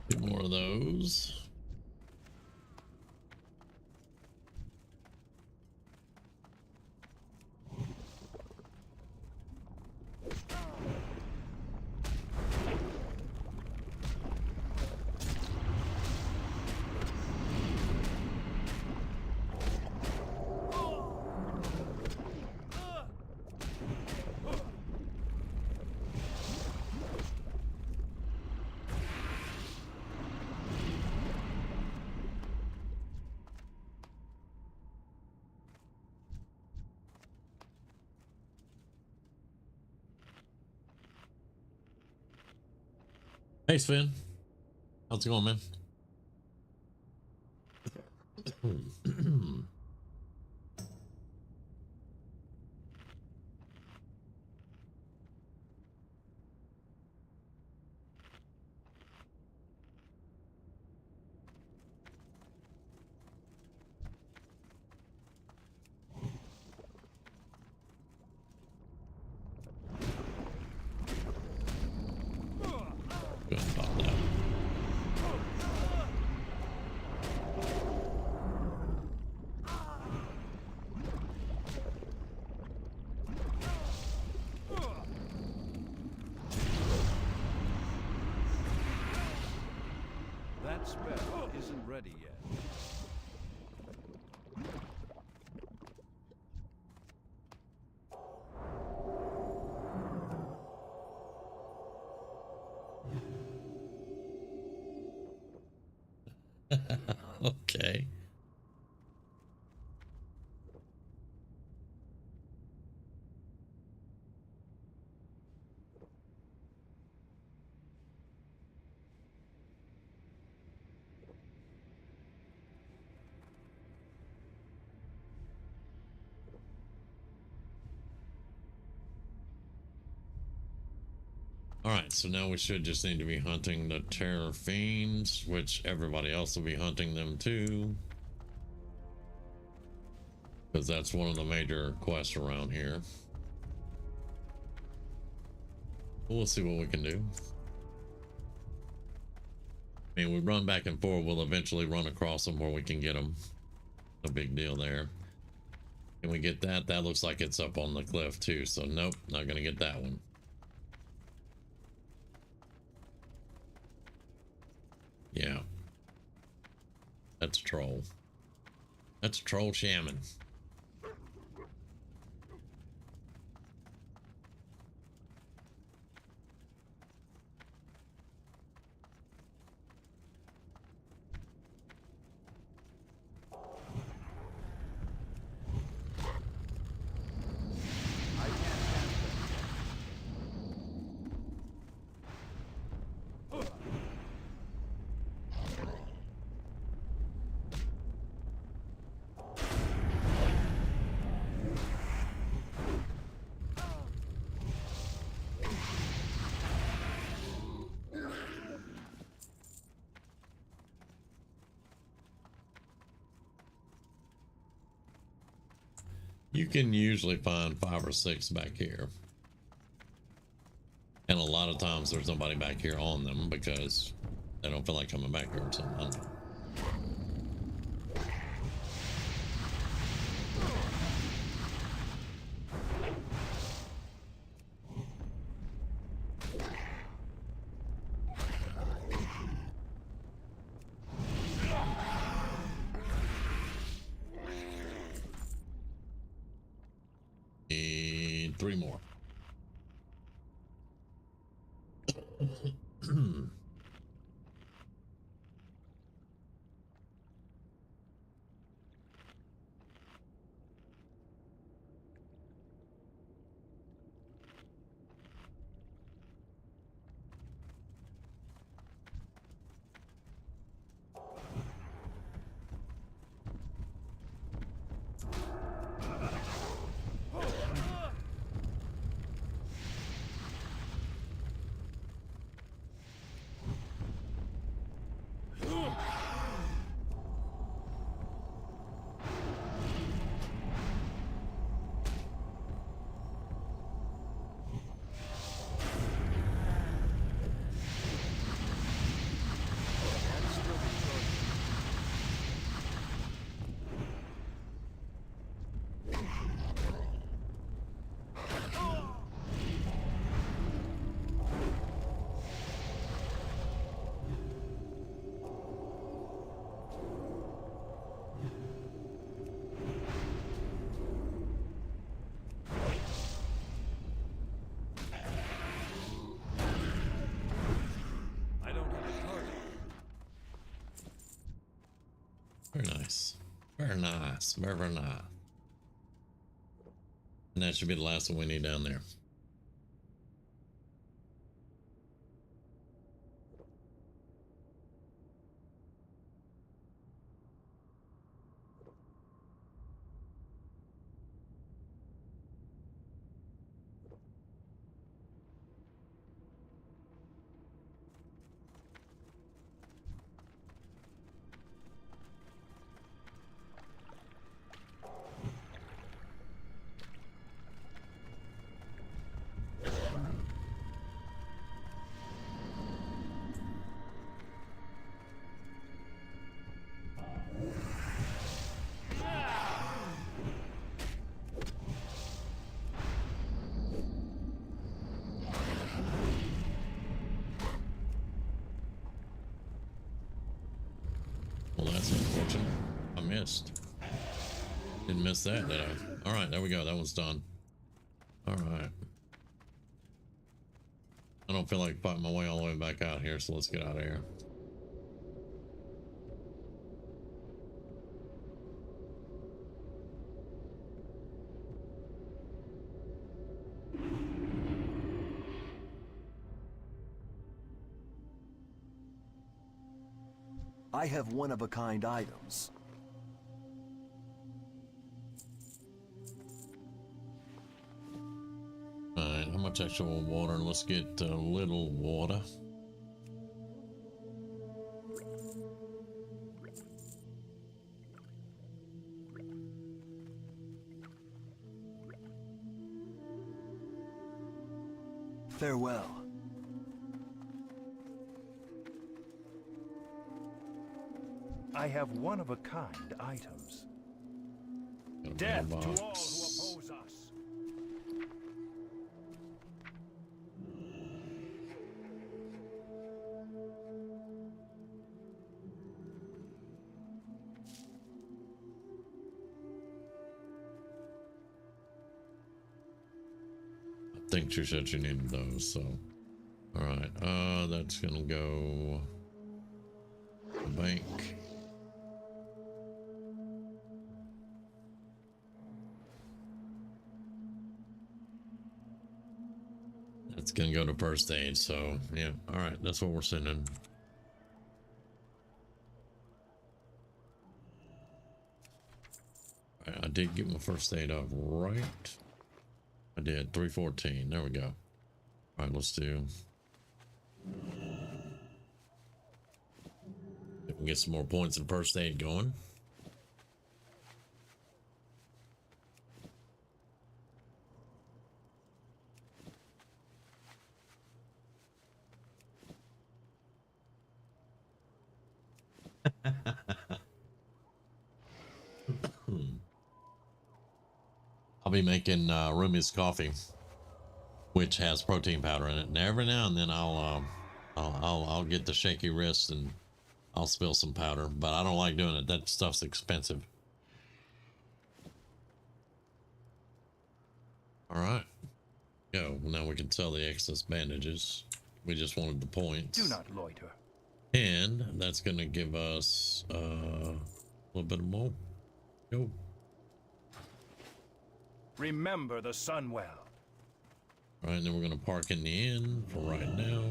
Get more of those. Hey Sven, how's it going, man? Go ahead and pop that. That spell isn't ready yet. Okay. Alright, so now we should just need to be hunting the Terror Fiends, which everybody else will be hunting them too. Because that's one of the major quests around here. We'll see what we can do. I mean, we run back and forth, we'll eventually run across them where we can get them. No big deal there. Can we get that? That looks like it's up on the cliff too, so nope, not gonna get that one. Yeah. That's a troll. That's a troll shaman. You can usually find 5 or 6 back here. And a lot of times there's nobody back here on them because they don't feel like coming back here or something. I don't know. Need 3 more. Very nice. Very nice. Very, very nice. And that should be the last one we need down there. Well, that's unfortunate. I missed. Didn't miss that, did I? All right, there we go. That one's done. All right. I don't feel like fighting my way all the way back out here, so let's get out of here. I have one-of-a-kind items. Alright, how much actual water? Let's get a little water. Farewell. I have one-of-a-kind items. Got a Death to all who mailbox. oppose us. I think you said you needed those, so. Alright, that's gonna go to the bank. That's gonna go to first aid, so yeah, alright, that's what we're sending. Alright, I did get my first aid up, right? I did 314. There we go. All right, let's do. We can get some more points in first aid going. I'll be making Rumi's coffee, which has protein powder in it, and every now and then I'll get the shaky wrist and I'll spill some powder, but I don't like doing it. That stuff's expensive. All right, go. Now we can sell the excess bandages. We just wanted the points. Do not loiter. And that's gonna give us a little bit more. Go. Remember the sun well. All right, and then we're gonna park in the inn for right now.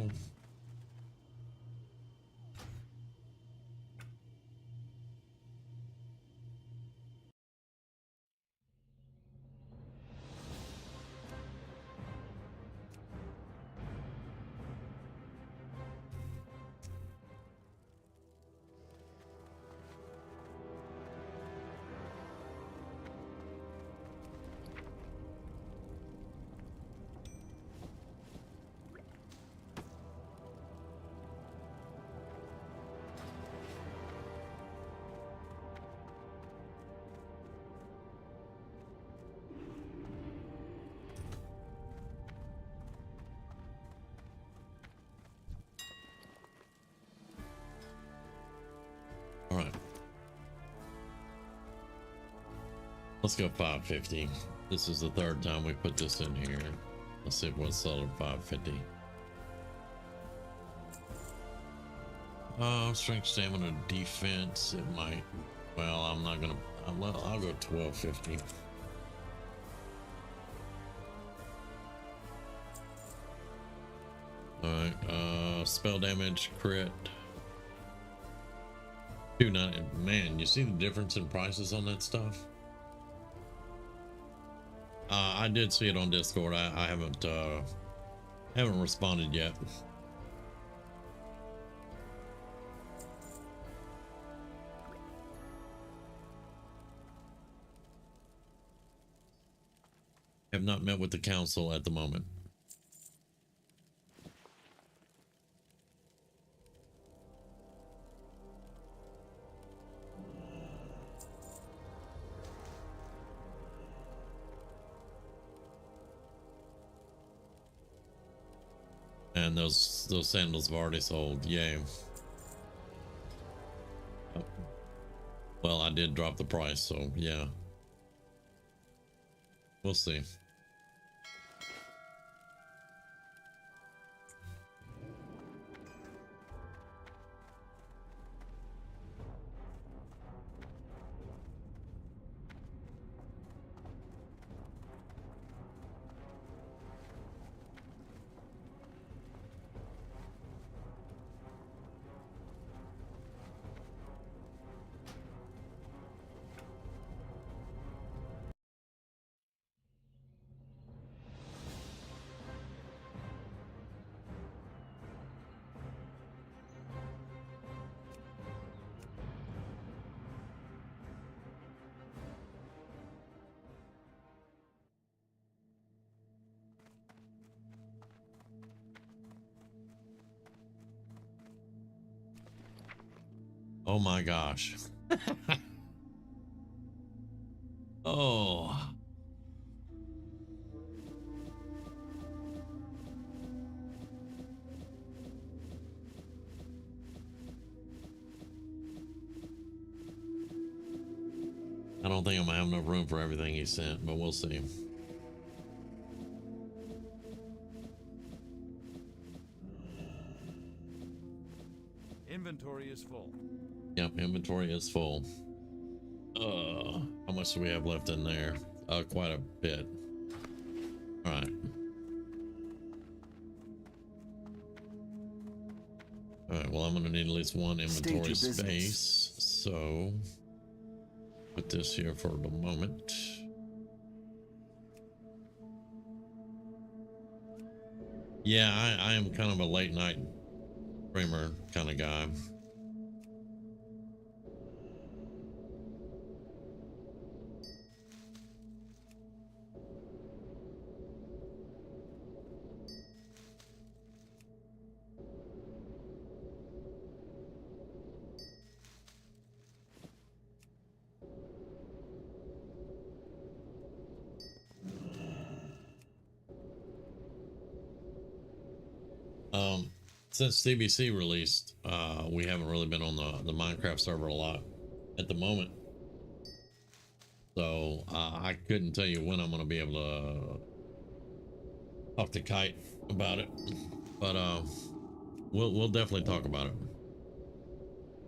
All right. Let's go 550. This is the third time we put this in here. Let's see if we'll sell it 550. Strength, stamina, defense. It might. Well, I'm not gonna. I'll go 1250. All right. Spell damage, crit. 290. Man, you see the difference in prices on that stuff? I did see it on Discord. I haven't responded yet. Have not met with the council at the moment. And those sandals have already sold. Yay. Oh. Well, I did drop the price, so yeah. We'll see. Oh my gosh. Oh. I don't think I'm gonna have enough room for everything he sent, but we'll see. Inventory is full. Yep, inventory is full. How much do we have left in there? Quite a bit. All right. All right, well, I'm gonna need at least one inventory space, so put this here for the moment. Yeah, I am kind of a late night streamer kind of guy. Since CBC released, we haven't really been on the Minecraft server a lot at the moment. So I couldn't tell you when I'm going to be able to talk to Kite about it, but we'll definitely talk about it.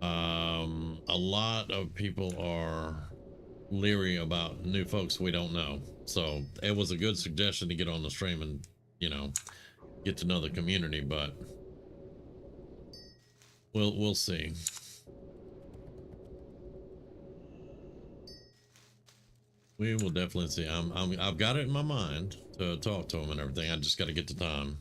A lot of people are leery about new folks we don't know, so it was a good suggestion to get on the stream and, you know, get to know the community, but we'll see. We will definitely see. I've got it in my mind to talk to him and everything. I just got to get the time.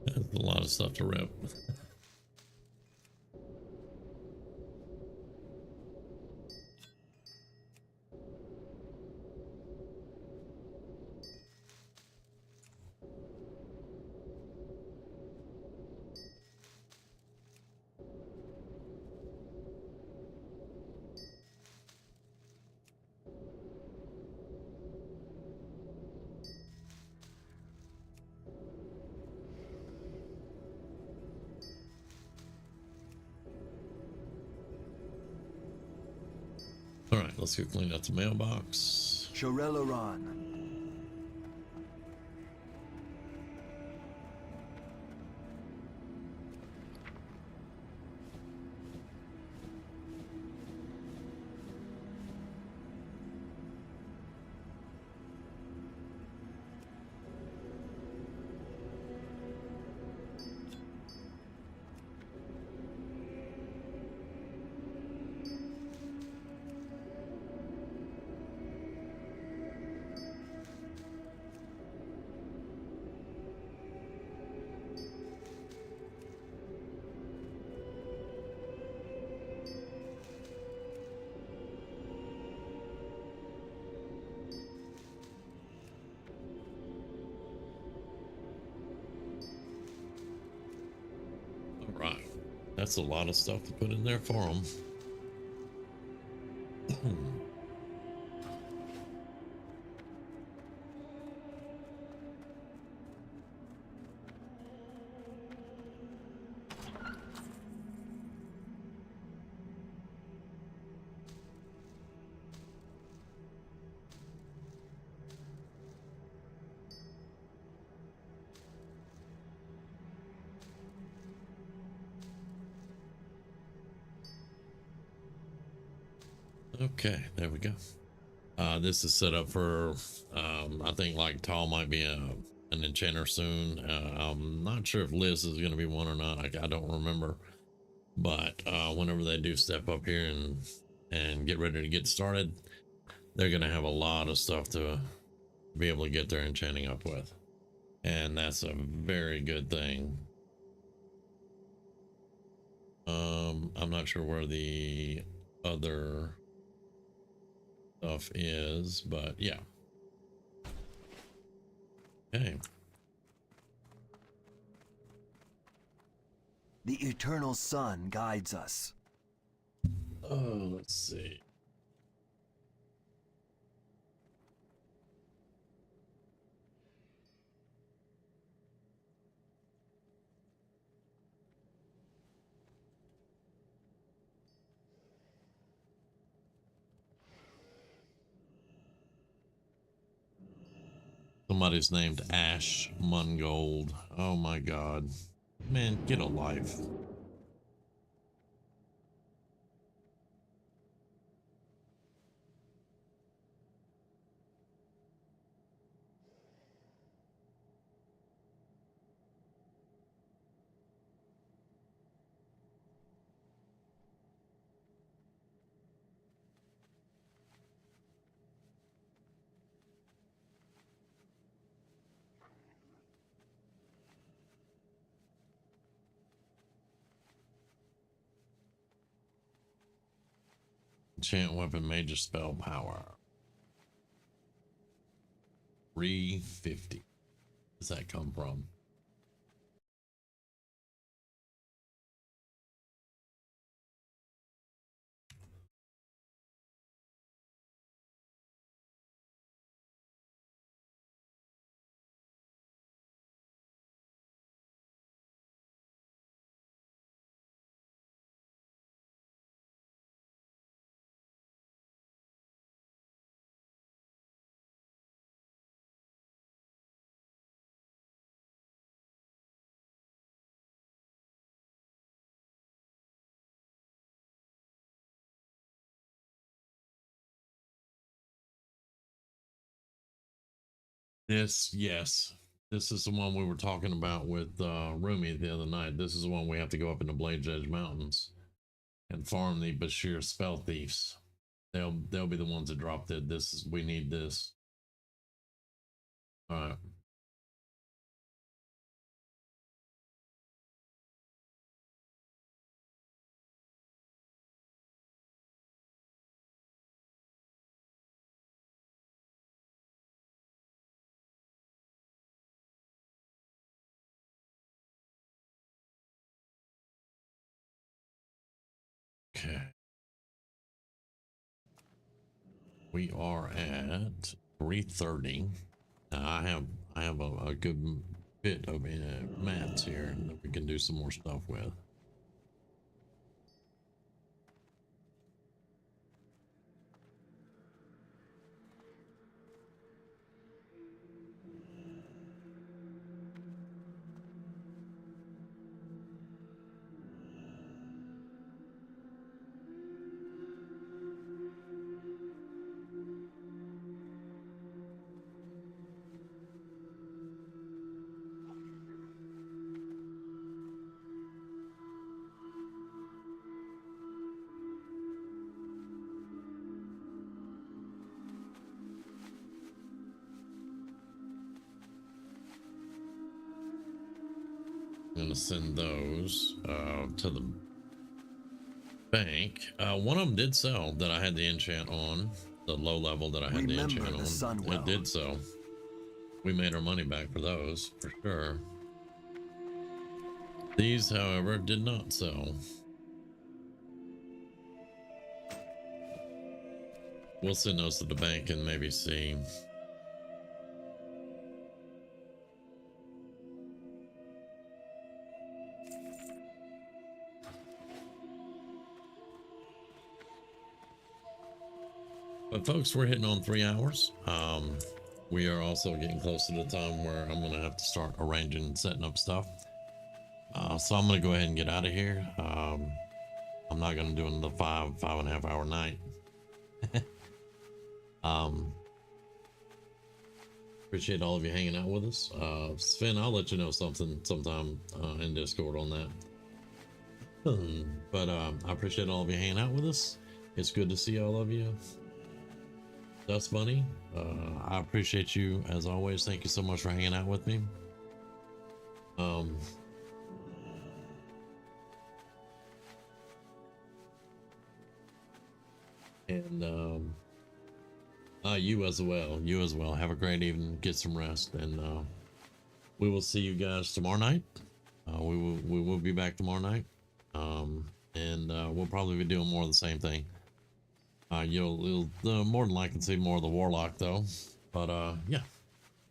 That's a lot of stuff to rip. All right, let's go clean out the mailbox. Shorelaran. That's a lot of stuff to put in there for them. Okay, there we go. This is set up for, I think like Tall might be an enchanter soon. I'm not sure if Liz is going to be one or not. I don't remember. But whenever they do step up here and get ready to get started, they're going to have a lot of stuff to be able to get their enchanting up with. And that's a very good thing. I'm not sure where the other stuff is, but yeah. Okay. The eternal sun guides us. Oh, let's see. Somebody's named Ash Mungold. Oh my god. Man, get a life. Enchant weapon, major spell power. 350. Where does that come from? This, yes. This is the one we were talking about with Rumi the other night. This is the one we have to go up in the Blades Edge Mountains and farm the Bashir spell thieves. They'll be the ones that dropped it. This is, we need this. All right. Okay. We are at 330. Now I have a good bit of mats here that we can do some more stuff with. I'm gonna send those to the bank. One of them did sell that I had the enchant on, the low level that I had the enchant on. It did sell. We made our money back for those for sure. These, however, did not sell. We'll send those to the bank and maybe see. But folks, we're hitting on 3 hours. We are also getting close to the time where I'm gonna have to start arranging and setting up stuff. So I'm gonna go ahead and get out of here. I'm not gonna do another 5.5 hour night. Appreciate all of you hanging out with us. Sven, I'll let you know something sometime in Discord on that. But I appreciate all of you hanging out with us. It's good to see all of you. Dust Bunny, I appreciate you as always. Thank you so much for hanging out with me. You as well. You as well. Have a great evening. Get some rest, and we will see you guys tomorrow night. We will be back tomorrow night, and we'll probably be doing more of the same thing. You'll more than likely see more of the Warlock though. But yeah.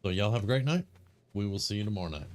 So y'all have a great night. We will see you tomorrow night.